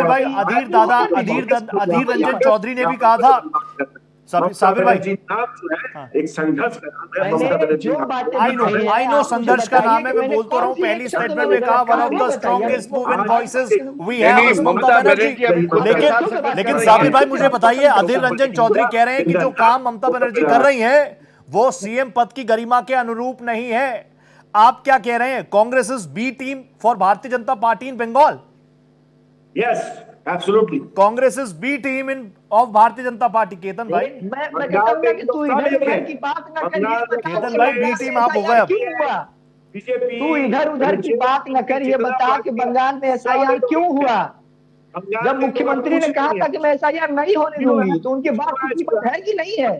भाई, अधीर रंजन चौधरी ने भी कहा था। साबिर भाई, एक संघर्ष का नाम है, आई नो संघर्ष का नाम है, मैं बोल तो रहा हूं। पहली स्टेटमेंट में कहा one of the strongest movement voices we have Mamata Banerjee. लेकिन साबिर भाई मुझे बताइए, अधीर रंजन चौधरी कह रहे हैं कि जो काम ममता बनर्जी कर रही हैं वो सीएम पद की गरिमा के अनुरूप नहीं है। आप क्या कह रहे हैं? Congress is B team for Bharatiya Janata Party in Bengal. Yes, absolutely. Congress is B team in of Bharatiya Janata party. Ketan भाई, मैं कहता हूं कि तू इधर उधर की बात न कर। केतन भाई, बी टीम आप हो गए अब। तू इधर उधर की बात न कर, ये बता कि बंगाल में एसआईआर क्यों हुआ? जब मुख्यमंत्री ने कहा था कि मैं एसआईआर नहीं होने दूंगी, तो उनके बात की कीमत है कि नहीं है?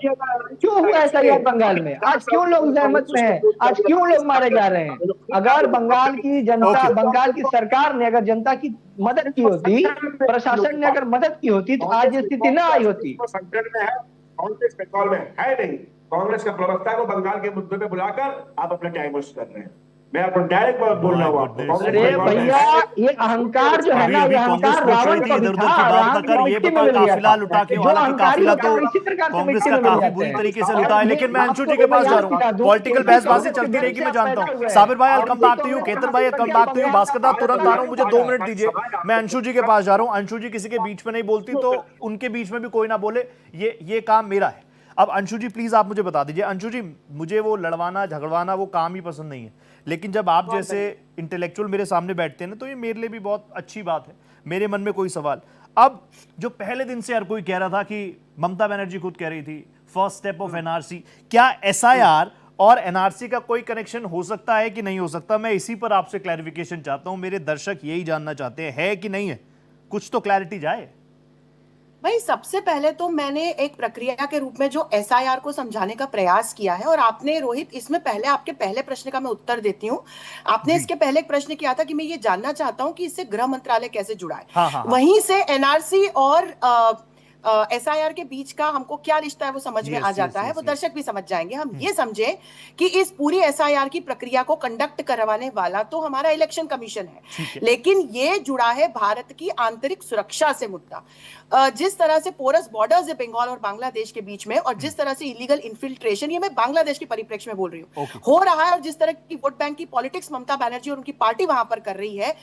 क्यों हुआ एसआईआर बंगाल में? आज क्यों लोग जहमत में हैं? आज क्यों लोग मारे जा रहे हैं? अगर बंगाल की जनता, बंगाल की सरकार ने अगर जनता की मदद की होती, प्रशासन ने अगर मदद की होती, तो आज ये स्थिति न आई होती। संकट में है, कांग्रेस बंगाल में है नहीं। कांग्रेस का प्रवक्ता को बंगाल के मुद्दे पे बुलाकर आप अपना टाइम वेस्ट कर रहे हैं। मैं आपको डायरेक्ट बात बोल रहा हूँ आपको। कांग्रेस अरे परिवार में भैया ये अहंकार जो है ना, अभी ये कांग्रेस अहंकार पूछ रही रावण थी, का भी इधर उधर था, की बात राम न कर, ये मिट्टी बता में मिल गया काफिला था। लुटा क्यों? जो हालांकि अहंकारी काफिला होता तो है इसी प्रकार से कांग्रेस मिट्टी का में मिल काफी जाते बुरी हैं। तरीके से और लुटा है, ये लेकिन मैं अंशु आपको जी के पास मैं जा याद रहा हूँ। दिला दूं, पॉलिटिकल इसी बहसबाजी कांग्रेस चलती के रहेगी, घर मैं से आप जानता पैदा हूँ। हुए हैं। साबिर भाई, और वेलकम इसी back to you. Congress Ketan का भाई, हाथी वेलकम बन बैक टू गया यू। था। भास्कर दा, तुरंत आ रहा हूँ, मुझे 2 मिनट दीजिए। मैं अंशु जी के पास जा रहा हूँ। अंशु जी किसी के बीच में नहीं बोलती, तो उनके बीच में भी कोई ना बोले, ये काम मेरा है। अब अंशु जी प्लीज आप मुझे बता दीजिए। अंशु जी, मुझे वो लड़वाना झगड़वाना वो काम ही पसंद नहीं है, लेकिन जब आप जैसे इंटेलेक्चुअल मेरे सामने बैठते हैं ना, तो ये मेरे लिए भी बहुत अच्छी बात है। मेरे मन में कोई सवाल, अब जो पहले दिन से हर कोई कह रहा था कि ममता बनर्जी खुद कह रही थी फर्स्ट स्टेप ऑफ एनआरसी, क्या एसआईआर और एनआरसी का कोई कनेक्शन हो सकता है कि नहीं हो सकता? मैं इसी पर आपसे क्लैरिफिकेशन चाहता हूं। मेरे दर्शक यही जानना चाहते हैं, है कि नहीं है, कुछ तो क्लैरिटी जाए। भाई सबसे पहले तो मैंने एक प्रक्रिया के रूप में जो एसआईआर को समझाने का प्रयास किया है, और आपने रोहित इसमें पहले आपके पहले प्रश्न का मैं उत्तर देती हूँ। आपने जी। इसके पहले एक प्रश्न किया था कि मैं ये जानना चाहता हूँ कि इससे गृह मंत्रालय कैसे जुड़ा है। हाँ, हाँ, हाँ। वहीं से एनआरसी और एसआईआर के बीच का हमको क्या रिश्ता है वो समझ में आ जाता है, वो दर्शक भी समझ जाएंगे। हम ये समझे कि इस पूरी एसआईआर की प्रक्रिया को कंडक्ट करवाने वाला तो हमारा इलेक्शन कमीशन है, लेकिन ये जुड़ा है भारत की आंतरिक सुरक्षा से मुद्दा। जिस तरह से पोरस बॉर्डर्स है बंगाल और बांग्लादेश के बीच में, और जिस तरह से इलीगल इन्फिल्ट्रेशन, ये मैं बांग्लादेश की परिप्रेक्ष्य में बोल रही हूँ, हो रहा है, और जिस तरह की वोट बैंक की पॉलिटिक्स ममता बनर्जी और उनकी पार्टी वहां पर कर रही है।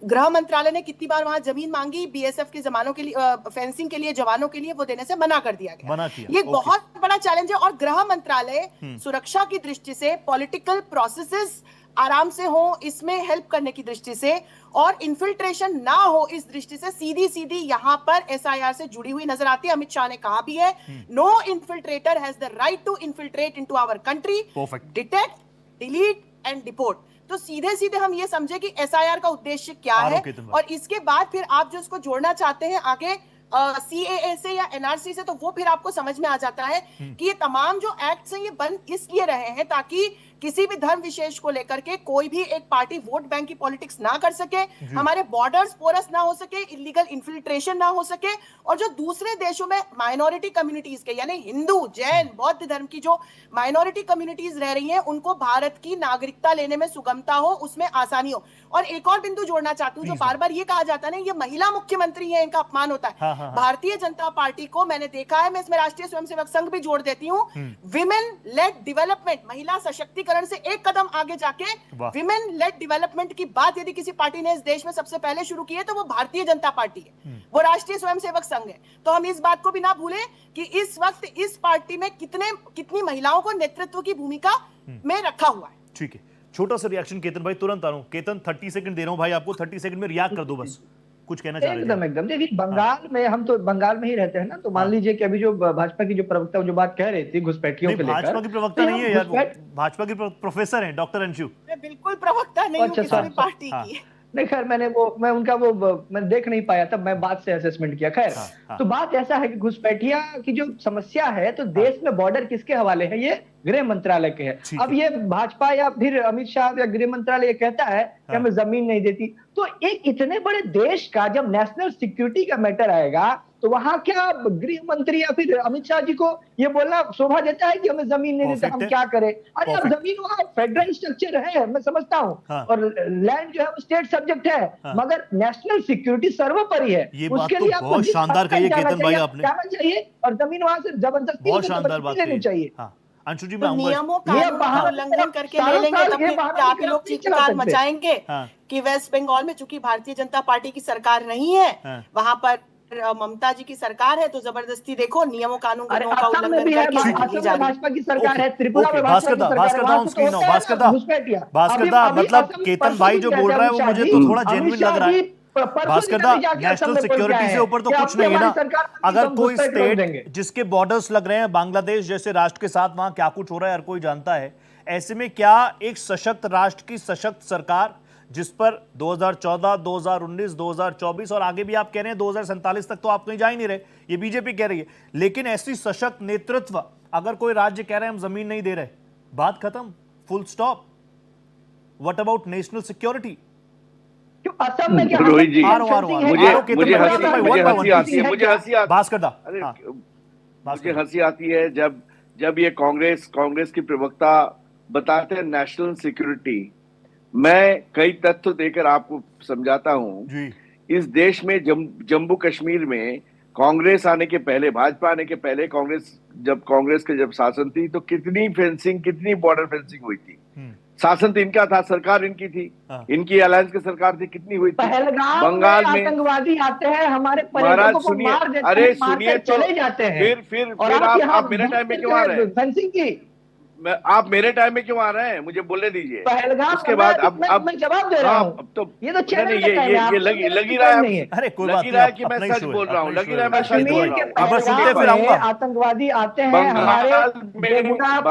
गृह मंत्रालय ने कितनी बार वहां जमीन मांगी, बीएसएफ के जवानों के लिए, फेंसिंग के लिए जवानों के लिए, वो देने से मना कर दिया गया। मना किया। ये बहुत बड़ा चैलेंज है। और गृह मंत्रालय सुरक्षा की दृष्टि से, पॉलिटिकल प्रोसेसेस आराम से हो इसमें हेल्प करने की दृष्टि से, और इन्फिल्ट्रेशन ना हो इस दृष्टि से सीधी सीधी यहां पर एसआईआर से जुड़ी हुई नजर आती है। अमित शाह ने कहा भी है, no infiltrator has the right to infiltrate into our country, detect, delete and deport. तो सीधे सीधे हम ये समझे कि एसआईआर का उद्देश्य क्या है, और इसके बाद फिर आप जो उसको जोड़ना चाहते हैं आगे सीएए से या एनआरसी से, तो वो फिर आपको समझ में आ जाता है कि ये तमाम जो एक्ट हैं ये बन इसलिए रहे हैं ताकि किसी भी धर्म विशेष को लेकर के कोई भी एक पार्टी वोट बैंक की पॉलिटिक्स ना कर सके, हमारे बॉर्डर्स पोरस ना हो सके, इलीगल इन्फिल्ट्रेशन ना हो सके, और जो दूसरे देशों में माइनॉरिटी कम्युनिटीज के, यानी हिंदू, जैन, बौद्ध धर्म की जो माइनॉरिटी कम्युनिटीज रह रही हैं, उनको भारत की नागरिकता लेने में सुगमता हो, उसमें आसानी हो। और एक और बिंदु जोड़ना चाहती हूँ, जो बार बार ये कहा जाता है ना, ये महिला मुख्यमंत्री है, इनका अपमान होता है। भारतीय जनता पार्टी को मैंने देखा है, मैं इसमें राष्ट्रीय स्वयंसेवक संघ भी जोड़ देती हूँ, विमेन लेड डेवलपमेंट, महिला सशक्तिकरण से एक कदम आगे जाके विमेन लेड डेवलपमेंट की बात यदि किसी पार्टी ने इस देश में सबसे पहले शुरू की है तो वो भारतीय जनता पार्टी है, वो राष्ट्रीय स्वयंसेवक संघ है। तो हम इस बात को भी ना भूलें कि इस वक्त इस पार्टी में कितनी महिलाओं को नेतृत्व की भूमिका में रखा हुआ है। ठीक है, छोटा सा रिएक्शन केतन भाई, तुरंत आ रहा हूं। केतन 30 सेकंड दे रहा हूं भाई आपको, 30 सेकंड में रिएक्ट कर दो, बस कुछ कहना चाह रहे हैं। एकदम देखिए, बंगाल में हम तो बंगाल में ही रहते हैं ना, तो मान लीजिए कि अभी जो भाजपा की जो प्रवक्ता जो बात कह रही थी घुसपैठियों को लेकर, भाजपा की प्रवक्ता नहीं है यार, भाजपा की प्रोफेसर हैं डॉक्टर अंशु। मैं बिल्कुल प्रवक्ता नहीं हूं किसी भी पार्टी की। नहीं खैर, मैं देख नहीं पाया था, मैं बात से असेसमेंट किया। खैर, तो बात ऐसा है कि घुसपैठिया की जो समस्या है, तो देश में बॉर्डर किसके हवाले है? ये गृह मंत्रालय के है। अब ये भाजपा या फिर अमित शाह या गृह मंत्रालय कहता है कि हमें जमीन नहीं देती, तो एक इतने बड़े देश का जब नेशनल सिक्योरिटी का मैटर आएगा, तो वहां क्या गृह मंत्री या फिर अमित शाह जी को ये बोलना शोभा देता है कि हमें जमीन नहीं देता, हम क्या करें? अरे अब जमीन वहां फेडरल स्ट्रक्चर है, मैं समझता हूँ, और लैंड जो है वो स्टेट सब्जेक्ट है, मगर नेशनल सिक्योरिटी सर्वोपरि है। उसके लिए आपको बहुत शानदार कहिए केतन भाई आपने, जाना चाहिए, और जमीन वहां से जबरदस्ती बहुत शानदार बात लेनी चाहिए। अंशु जी, तो नियमों का उल्लंघन करके ले लेंगे तो फिर आप लोग चीखकार मचाएंगे कि वेस्ट बंगाल में चूंकि भारतीय जनता पार्टी की सरकार नहीं है, वहां पर ममता जी की सरकार है, तो जबरदस्ती देखो नियमों कानून का उल्लंघन करके भाजपा की सरकार है, त्रिपुरा में भास्कर दा, मतलब केतन भाई जो बोल रहा है वो मुझे तो थोड़ा जेन्युइन लग रहा है। भास्कर दा, नेशनल सिक्योरिटी से ऊपर तो कुछ नहीं है ना। अगर कोई स्टेट जिसके बॉर्डर्स लग रहे हैं बांग्लादेश जैसे राष्ट्र के साथ, वहां क्या कुछ हो रहा है हर कोई जानता है, ऐसे में क्या एक सशक्त राष्ट्र की सशक्त सरकार, जिस पर 2014, 2019, 2024 और आगे भी आप कह रहे हैं 2047 तक तो आप कहीं जा ही नहीं रहे, ये बीजेपी कह रही है, लेकिन ऐसी सशक्त नेतृत्व अगर कोई राज्य कह रहे हैं हम जमीन नहीं दे रहे, बात खत्म, full stop. What about national security? Assam में क्या रोहित जी, मुझे हंसी आती है जब ये कांग्रेस की प्रवक्ता बताते हैं नेशनल सिक्योरिटी, मैं कई तथ्य देकर आपको समझाता हूं। जी इस देश में जम्मू कश्मीर में कांग्रेस आने के पहले, भाजपा आने के पहले, कांग्रेस के जब शासन थी तो कितनी फेंसिंग, कितनी बॉर्डर फेंसिंग हुई थी। शासन तो इनका था, सरकार इनकी थी, इनकी अलायंस की सरकार थी, कितनी हुई थी। पहलगाम बंगाल में आतंकवादी आते हैं, हमारे महाराज पर्यटकों को सुनिए, मार देते अरे हैं, सुनिए मारकर तो चले जाते हैं। फिर और आप मेरे टाइम में क्यों आ रहे हैं? फेंसिंग की आप मेरे टाइम में क्यों आ रहे हैं? मुझे बोलने दीजिए। पहलगाम, उसके बाद मैं जवाब दे रहा हूं। अब तो ये तो चैनल नहीं, का टाइम है, ये लगी रहा नहीं है, है। अरे कोई बात लगी रहा है नहीं, कि मैं अपना सच इशू है, बोल रहा हूँ, अपना लगी इशू रहा है है। मैं सच बोल रहा हूँ। अब मैं सुनते फिर आऊंगा। आतंकवादी आते हैं, हमारे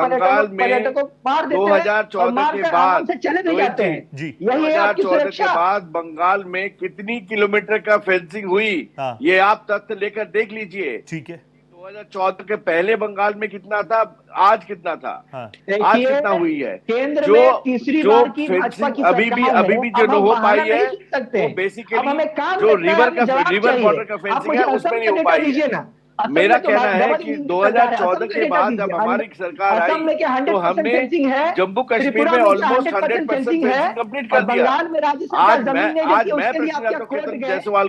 बंगाल में पर्यटकों को मार देते हैं और 2014 के मारकर आराम बाद से चले भी जाते हैं। जी यही है आपकी 2014 के सुरक्षा। बाद बंगाल में कितनी किलोमीटर का फेंसिंग हुई, हाँ। ये आप तथ्य लेकर देख लीजिए। ठीक है 2014 के पहले बंगाल में कितना था, आज कितना था, हाँ। आज कितना हुई है। केंद्र जो में तीसरी जो बार की भाजपा फेंसिंग की अभी भी सरकार है, जो अब हम हो बहाना पाई नहीं है, सुन सकते। वो अब बेसिकली हमें काम जो लगता है, हमें जवाब रिवर चाहिए। बॉर्डर का आप फेंसिंग मुझे है असम उसमें नहीं का हो डेटा पाई दीजिए है। ना। असम मेरा में तो कहना है डबल कि इंजन की सरकार है, 2014 असम का के डेटा बाद दीजिए। जब हमारी सरकार आई असम में क्या तो 100% हमने फेंसिंग है? जम्मू कश्मीर त्रिपुरा में में क्या ऑलमोस्ट 100% 100% फेंसिंग है? फेंसिंग कंप्लीट और कर दिया। बंगाल में राज्य सरकार जमीन नहीं आज देती, मैं उसके लिए प्रश्न आप क्या करता हूँ खोट केतन गए? उसके लिए जायसवाल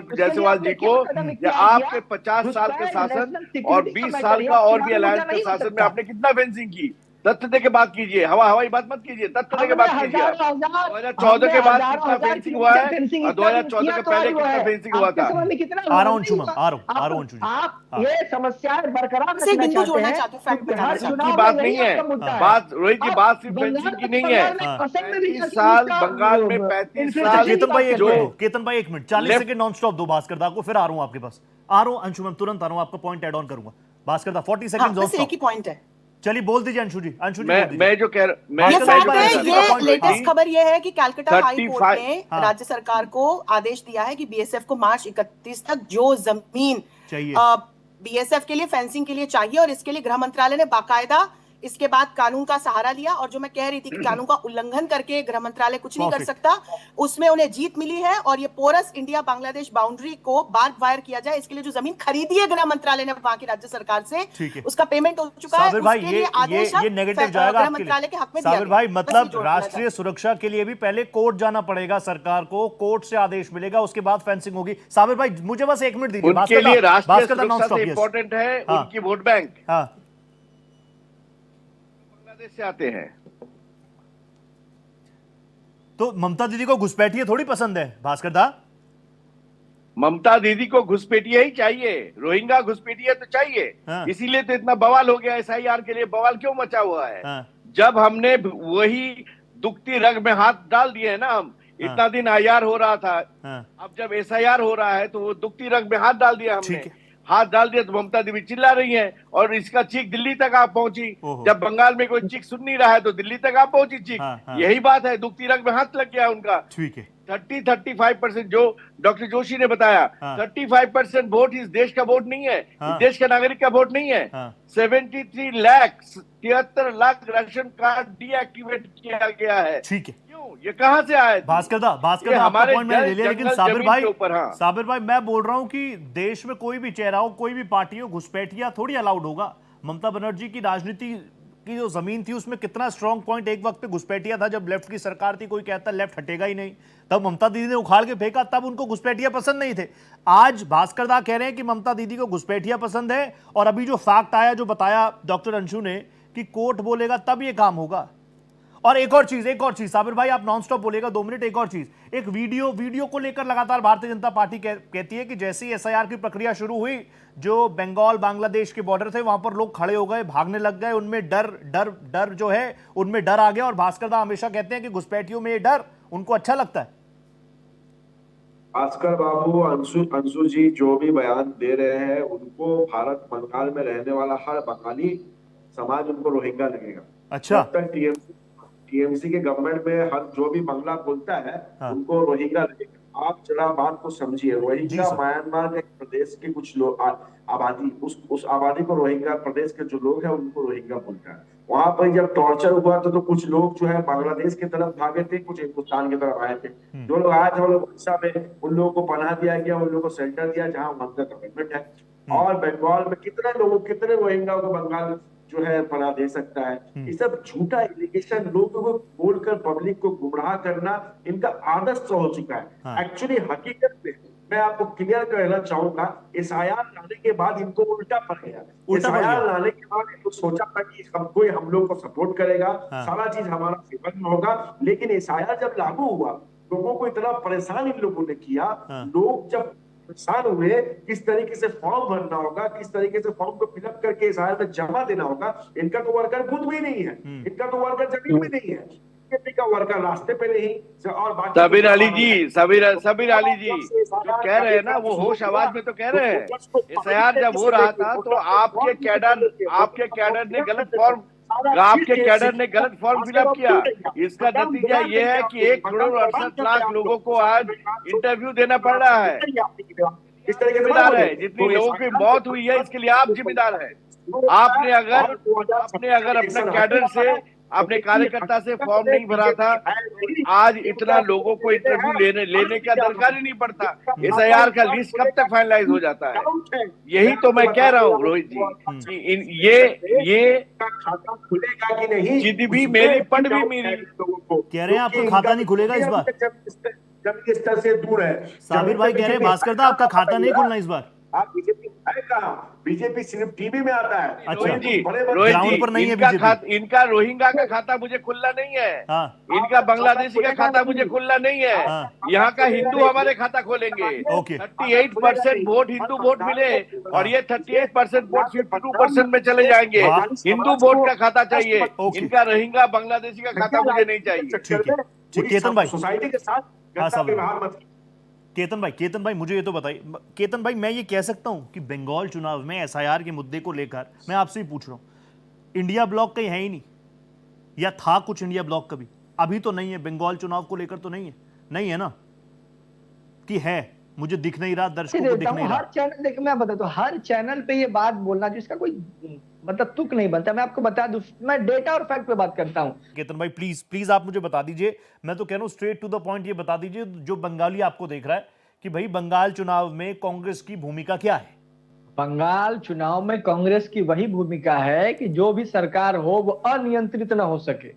आपने जी क्या को, कदम या इख्तियार आपके किया? 50 साल के घुसपैठ, शासन नेशनल और सिक्योरिटी का 20 मैटर, साल ये का और भी चुनावी मुद्दा अलायंस के नहीं हो शासन में सकता। आपने कितना फेंसिंग की? तथ्य दे के बात कीजिए, हवाई बात मत कीजिए, तथ्य दे के हमने बात कीजिए। आप 2014 के बाद कितना फेंसिंग हुआ है फेंसिंग और इतना दिन 2014 किया के तो पहले आज वो कितना है। फेंसिंग हुआ आपके था? समय में कितना आ हुआ? रहा हूं नहीं अंशुमन, हुआ। आ रहा हूं अंशु जी। आप हाँ। ये समस्याएं बरकरार से एक रखना बिंदु चाहते जोड़ना हैं, चाहती हूँ, फैक्ट क्योंकि बताना हर चाहती हूँ। की चुनाव बात में नहीं यही है, आपका मुद्दा है। बात रोहित जी, अब बात सिर्फ बंगाल फेंसिंग की में नहीं है। हाँ। असम में भी 35 साल बंगाल में 35 साल केतन भाई एक जो मिनट दो, केतन भाई एक minute, 40 left- second non stop दो भास्कर दा को, फिर आ रहा हूं आपके पास। आ रहा हूं अंशुमन, तुरंत आ रहा हूं, आपका पॉइंट ऐड ऑन करूंगा। भास्कर दा 40 हाँ, सेकंड नॉन बस एक ही स्टॉप। पॉइंट है। चलिए बोल दीजिए अंशु जी, अंशु जी बोल दीजिए। मैं जो कह ये भास्कर मैं फैक्ट जो है, कह किसी रहा का ये पॉइंट लेटेस्ट हाँ। खबर ये है कि कलकत्ता हाई कोर्ट 35 ने हाँ। राज्य सरकार को आदेश दिया है कि बीएसएफ को मार्च 31 तक जो जमीन चाहिए। बीएसएफ के लिए फेंसिंग के लिए चाहिए, और इसके लिए गृह मंत्रालय ने बाकायदा इसके बाद कानून का सहारा लिया। और जो मैं कह रही थी कि कानून का उल्लंघन करके गृह मंत्रालय कुछ नहीं कर Perfect. सकता, उसमें उन्हें जीत मिली है। और ये पोरस इंडिया बांग्लादेश बाउंड्री को बार्ब वायर किया जाए, इसके लिए जो जमीन खरीदी है गृह मंत्रालय ने वहां की राज्य सरकार से, ठीक है। उसका पेमेंट हो चुका है। साबिर भाई उसके लिए आदेश ये नेगेटिव अब जाएगा गृह आपके मंत्रालय के लिए। हक में दिया साबिर गया। भाई बस मतलब ये जोड़ना राष्ट्रीय सुरक्षा के लिए भी पहले कोर्ट जाना पड़ेगा सरकार को, कोर्ट से आदेश मिलेगा, उसके बाद फेंसिंग होगी। साबिर भाई मुझे बस एक मिनट दीजिए। उनके लिए राष्ट्रीय भास्कर दा नॉन सुरक्षा स्टॉप, से यस। इंपॉर्टेंट है हाँ। उनकी वोट बैंक हाँ बांग्लादेश से आते हैं। तो ममता दीदी को घुसपैठिए थोड़ी पसंद है भास्कर दा। ममता दीदी को घुसपैठिया ही चाहिए, रोहिंगा घुसपैठिया तो चाहिए। हाँ। इसीलिए तो इतना बवाल हो गया, एसआईआर के लिए बवाल क्यों मचा हुआ है। हाँ। जब हमने वही दुखती रग में हाथ डाल दिए है ना, हम इतना दिन आईआर हो रहा था, हाँ। अब जब एसआईआर हो रहा है तो वो दुखती रग में हाथ डाल दिया हमने। ठीक है। हाथ डाल दिया तो ममता दीदी चिल्ला रही है और इसका चीख दिल्ली तक आप पहुंची। ओहो। जब बंगाल में कोई चीख सुन नहीं रहा है तो दिल्ली तक आप पहुंची चीख। हाँ, हाँ। यही बात है, दुखती रग में हाथ लग गया उनका। ठीक है। 35% जो डॉक्टर जोशी ने बताया, हाँ। 35% वोट इस देश का वोट नहीं है, हाँ। इस देश का नागरिक का वोट नहीं है। हाँ। 73 lakh 73 lakh ration card deactivate किया गया है। ठीक है। क्यों, ये कहां से आया? भास्कर दा आपका हमारे पॉइंट मैंने ले लिया, लेकिन साबिर भाई हाँ। साबिर भाई मैं बोल रहा हूं कि देश में कोई भी चेहरा हो, कोई भी पार्टी हो, घुसपैठिया थोड़ी अलाउड होगा। ममता बनर्जी की राजनीति की जो जमीन थी उसमें कितना स्ट्रांग पॉइंट एक वक्त पे घुसपैठिया था, जब लेफ्ट की सरकार थी कोई कहता लेफ्ट हटेगा ही नहीं, तब ममता दीदी ने उखाड़ के फेंका, तब उनको घुसपैठिया पसंद नहीं थे। आज भास्कर दा कह रहे हैं कि ममता दीदी को घुसपैठिया पसंद है, और अभी जो फैक्ट आया, जो बताया डॉक्टर अंशु ने कि कोर्ट बोलेगा तब ये काम होगा। और एक और चीज साबिर भाई आप नॉन स्टॉप बोलेगा 2 मिनट। एक और चीज, एक वीडियो को लेकर लगातार भारतीय जनता पार्टी कहती है कि जैसे ही एसआईआर की प्रक्रिया शुरू हुई, जो बंगाल बांग्लादेश के बॉर्डर थे वहां पर लोग खड़े हो गए, भागने लग गए, उनमें डर जो है उनमें डर आ गया। और भास्कर दा हमेशा कहते हैं कि घुसपैठियों में ये डर उनको अच्छा लगता है। भास्कर बाबू, अंशु जी जो भी बयान दे रहे हैं, उनको भारत बंगाल में रहने वाला हर बंगाली समाज उनको रोहिंग्या लगेगा। अच्छा। जब तक टीएमसी के गवर्नमेंट में हर जो भी बांग्ला बोलता है, हाँ। उनको रोहिंग्या लगेगा। आप जरा बात को समझिए, रोहिंग्या म्यांमार के प्रदेश के कुछ लोग आबादी, उस आबादी को रोहिंग्या, प्रदेश के जो लोग हैं उनको रोहिंग्या बोलता है। वहां पर जब टॉर्चर हुआ तो कुछ लोग जो है बांग्लादेश की तरफ भागे थे, कुछ हिंदुस्तान की तरफ आए थे। जो लोग आए थे वो लोग उड़ीसा में, उन लोगों को पनाह दिया गया, उन लोगों को सेंटर दिया जहाँ उनका गवर्नमेंट है। और बंगाल में कितने रोहिंग्या को बंगाल जो है बना दे सकता है। ये सब झूठा एलिगेशन लोगों को बोलकर पब्लिक को गुमराह करना इनका आदत सा हो चुका है। एक्चुअली हकीकत में मैं आपको क्लियर कहना चाहूंगा, एसआईआर लाने के बाद इनको उल्टा पड़ गया। एसआईआर लाने के बाद इनको सोचा था कि हम लोग को सपोर्ट करेगा, सारा चीज हमारा फेवर में होगा, लेकिन एसआईआर जब लागू हुआ लोगों को इतना परेशान इन लोगों ने किया। लोग जब परेशान हुए किस तरीके से फॉर्म भरना होगा, किस तरीके से फॉर्म को फिलअप करके एसआईआर में जमा देना होगा, इनका तो वर्कर खुद भी नहीं है, इनका तो वर्कर जमीन में नहीं है, बीजेपी का वर्कर रास्ते पे नहीं। और बाकी सबीर अली जी जो कह रहे हैं ना, वो होश आवाज में तो कह रहे हैं। एसआईआर जब हो रहा था तो आपके कैडर ने गलत फॉर्म फिलअप किया। इसका नतीजा ये है कि 1 करोड़ 68 लाख लोगों को आज इंटरव्यू देना पड़ रहा है। इस तरीके से जिम्मेदार है, जितनी लोगों की मौत हुई है इसके लिए आप जिम्मेदार है। आपने अगर अपने कैडर से, अपने कार्यकर्ता से फॉर्म नहीं भरा था, आज इतना लोगों को इंटरव्यू लेने का दरकार ही नहीं पड़ता। एसआईआर का लिस्ट कब तक फाइनलाइज हो जाता है? यही तो मैं कह रहा हूँ रोहित जी, ये खुलेगा कि नहीं, जिद्दी मेरी पढ़ भी मेरी। कह रहे हैं आपका खाता नहीं खुलेगा इस बार, जमीन स्तर से दूर है। साबिर भाई कह रहे हैं भास्कर दा आपका खाता नहीं खुलना इस बार। आप बीजेपी है कहाँ? बीजेपी सिर्फ टीवी में आता है। अच्छा, रोहित पर नहीं है इनका रोहिंगा का खाता मुझे खुलना नहीं है। इनका बांग्लादेशी का खाता मुझे खुलना नहीं है। यहाँ का हिंदू हमारे खाता खोलेंगे। 38% वोट हिंदू वोट मिले और ये 38% वोट 52% में चले जाएंगे। हिंदू वोट का खाता चाहिए, इनका रोहिंगा बांग्लादेशी का खाता मुझे नहीं चाहिए। केतन भाई, सोसाइटी के साथ व्यवहार मत। केतन भाई मुझे ये तो बताइए, केतन भाई मैं ये कह सकता हूं कि बंगाल चुनाव में एसआईआर के मुद्दे को लेकर मैं आपसे ही पूछ रहा हूं, इंडिया ब्लॉक कहीं है ही नहीं, या था कुछ इंडिया ब्लॉक कभी? अभी तो नहीं है, बंगाल चुनाव को लेकर तो नहीं है ना, कि है? मुझे दिख नहीं रहा, दर्शकों को दिख नहीं रहा। हर चैनल, देखिए मैं बताता हूँ, हर चैनल पे ये बात बोलना जिसका कोई मतलब तुक नहीं बनता। मैं आपको बता दूं, मैं डेटा और फैक्ट पे बात करता हूँ। केतन भाई प्लीज आप मुझे बता दीजिए, मैं तो कह रहा हूँ स्ट्रेट टू द पॉइंट ये बता दीजिए, जो बंगाली आपको देख रहा है, कि भाई बंगाल चुनाव में कांग्रेस की भूमिका क्या है? बंगाल चुनाव में कांग्रेस की वही भूमिका है कि जो भी सरकार हो वो अनियंत्रित न हो सके।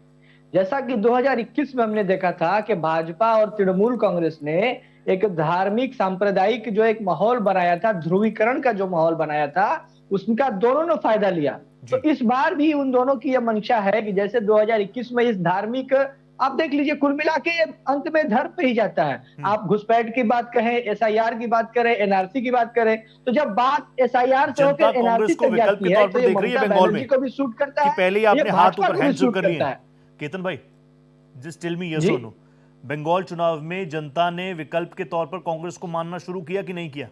जैसा कि 2021 में हमने देखा था कि भाजपा और तृणमूल कांग्रेस ने एक धार्मिक सांप्रदायिक जो एक माहौल बनाया था, ध्रुवीकरण का जो माहौल बनाया था, उसका दोनों ने फायदा लिया। तो इस बार भी उन दोनों की यह मंशा है कि जैसे 2021 में इस धार्मिक, आप देख लीजिए कुल मिला के अंत में धर्म पे ही जाता है। आप घुसपैठ की बात कहें, एसआईआर की बात करें, एनआरसी की बात करें, तो जब बात एसआईआर से होकर एनआरसी तक जाती है तो ये ममता बनर्जी को भी सूट करता है, पहले ही आपने हाथ ऊपर हैंडशेक कर लिया। केतन भाई जस्ट टेल मी यस और नो, बंगाल चुनाव में जनता ने विकल्प के तौर पर कांग्रेस को मानना शुरू किया कि नहीं किया?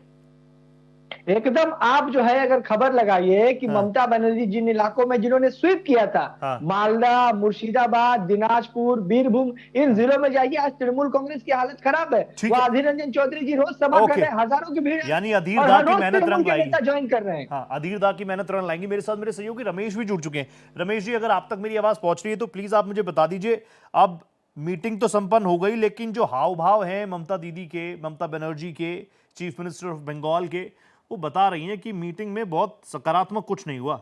एकदम। आप जो है अगर खबर लगाइए कि ममता बनर्जी जिन इलाकों में जिन्होंने स्वीप किया था, मालदा, मुर्शिदाबाद, दिनाजपुर, बीरभूम, इन जिलों में जाइए, आज तृणमूल कांग्रेस की हालत खराब है। वो अधीर रंजन चौधरी जी रोज सभा कर रहे हैं, हजारों की भीड़, यानी अधीर दा की मेहनत रंग लाएगी, ज्वाइन कर रहे हैं। हाँ, अधीर दा की मेहनत रंग लाएंगी। मेरे साथ मेरे सहयोगी रमेश भी जुड़ चुके हैं। रमेश जी, अगर आप तक मेरी आवाज पहुंच रही है तो प्लीज आप मुझे बता दीजिए, अब मीटिंग तो संपन्न हो गई, लेकिन जो हाव भाव है ममता दीदी के, ममता बनर्जी के, चीफ मिनिस्टर ऑफ बंगाल के, वो बता रही हैं कि मीटिंग में बहुत सकारात्मक कुछ नहीं हुआ।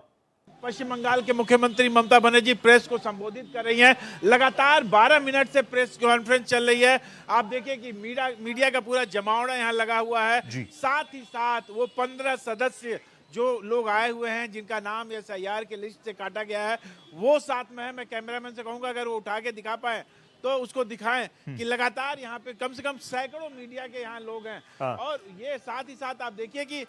पश्चिम बंगाल के मुख्यमंत्री ममता बनर्जी प्रेस को संबोधित कर रही हैं। लगातार 12 मिनट से प्रेस कॉन्फ्रेंस चल रही है। आप देखिए कि मीडिया का पूरा जमावड़ा यहाँ लगा हुआ है। साथ ही साथ वो 15 सदस्य जो लोग आए हुए हैं, जिनका नाम एसआईआर के लिस्ट से काटा गया है, वो साथ में है। मैं कैमरामैन से कहूंगा अगर वो उठा के दिखा पाए तो उसको दिखाएं कि लगातार यहाँ पे कम से कम सैकड़ों मीडिया के यहाँ लोग हैं। और ये साथ ही साथ आप देखिए कि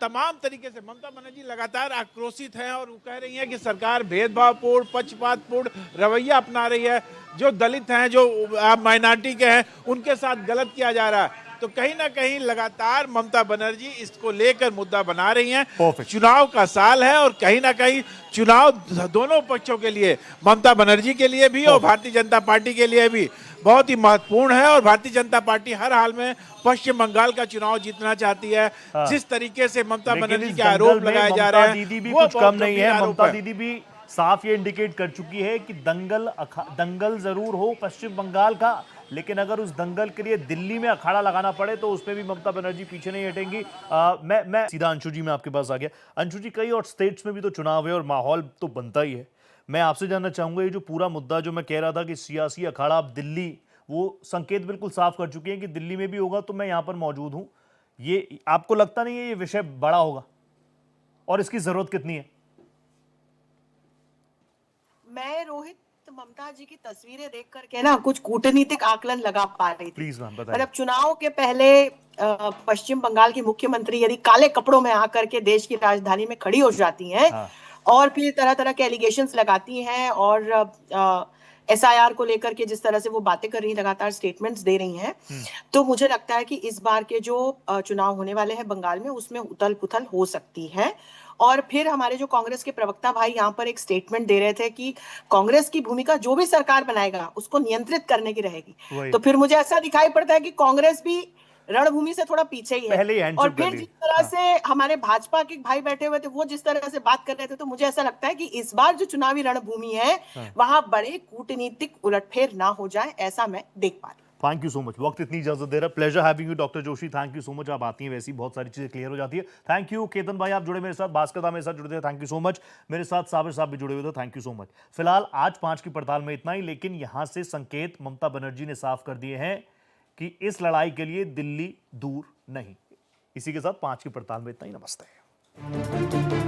तमाम तरीके से ममता बनर्जी लगातार आक्रोशित हैं और वो कह रही हैं कि सरकार भेदभावपूर्ण, पक्षपातपूर्ण रवैया अपना रही है। जो दलित हैं, जो माइनॉरिटी के हैं, उनके साथ गलत किया जा रहा है। तो कहीं ना कहीं लगातार ममता बनर्जी इसको लेकर मुद्दा बना रही हैं। चुनाव का साल है और कहीं ना कहीं चुनाव दोनों पक्षों के लिए, ममता बनर्जी के लिए भी और भारतीय जनता पार्टी के लिए भी बहुत ही महत्वपूर्ण है। और भारतीय जनता पार्टी हर हाल में पश्चिम बंगाल का चुनाव जीतना चाहती है। जिस तरीके से ममता बनर्जी के आरोप लगाए जा रहे हैं, दीदी भी कुछ कम नहीं है। ममता दीदी भी साफ ये इंडिकेट कर चुकी है कि दंगल जरूर हो पश्चिम बंगाल का, लेकिन अगर उस दंगल के लिए दिल्ली में अखाड़ा लगाना पड़े तो उसमें भी ममता बनर्जी पीछे नहीं हटेंगी। मैं सीधा अंशु जी में आपके पास आ गया। अंशु जी, कई और स्टेट्स में भी तो चुनाव है और माहौल तो बनता ही है। मैं आपसे जानना चाहूंगा, ये जो पूरा मुद्दा जो मैं कह रहा था कि सियासी अखाड़ा अब दिल्ली, वो संकेत बिल्कुल साफ कर चुके हैं कि दिल्ली में भी होगा तो मैं यहां पर मौजूद हूं, ये आपको लगता नहीं है ये विषय बड़ा होगा और इसकी जरूरत कितनी है? मैं रोहित ममता जी की तस्वीरें देख करके ना कुछ कूटनीतिक आकलन लगा पा रही थी। प्लीज मैम बताइए। मतलब चुनाव के पहले पश्चिम बंगाल की मुख्यमंत्री यदि काले कपड़ों में आकर के देश की राजधानी में खड़ी हो जाती हैं और फिर तरह तरह के एलिगेशंस लगाती हैं और एसआईआर को लेकर के जिस तरह से वो बातें कर रही हैं, लगातार स्टेटमेंट्स दे रही हैं, तो मुझे लगता है कि इस बार के जो चुनाव होने वाले हैं बंगाल में उसमें उथल पुथल हो सकती है। और फिर हमारे जो कांग्रेस के प्रवक्ता भाई यहाँ पर एक स्टेटमेंट दे रहे थे कि कांग्रेस की भूमिका जो भी सरकार बनाएगा उसको नियंत्रित करने की रहेगी। तो फिर मुझे ऐसा दिखाई पड़ता है कि कांग्रेस भी रणभूमि से थोड़ा पीछे ही है। और फिर जिस तरह से हमारे भाजपा के भाई बैठे हुए थे वो जिस तरह से बात कर रहे थे, तो मुझे ऐसा लगता है कि इस बार जो चुनावी रणभूमि है वहां बड़े कूटनीतिक उलटफेर ना हो जाए, ऐसा मैं देख पा रही हूँ। थैंक यू सो मच, वक्त इतनी इजाजत दे रहा है। Pleasure having you doctor Joshi, thank you so much. आप आती हैं वैसी बहुत सारी चीजें क्लियर हो जाती है। थैंक यू केतन भाई, आप जुड़े मेरे साथ, भास्कर दा मेरे साथ जुड़े थे, थैंक यू सो मच। मेरे साथ साबिर साहब भी जुड़े हुए थे, थैंक यू सो मच। फिलहाल आज 5 की पड़ताल में इतना ही, लेकिन यहां से संकेत ममता बनर्जी ने साफ कर दिए हैं कि इस लड़ाई के लिए दिल्ली दूर नहीं। इसी के साथ 5 की पड़ताल में इतना ही। नमस्ते।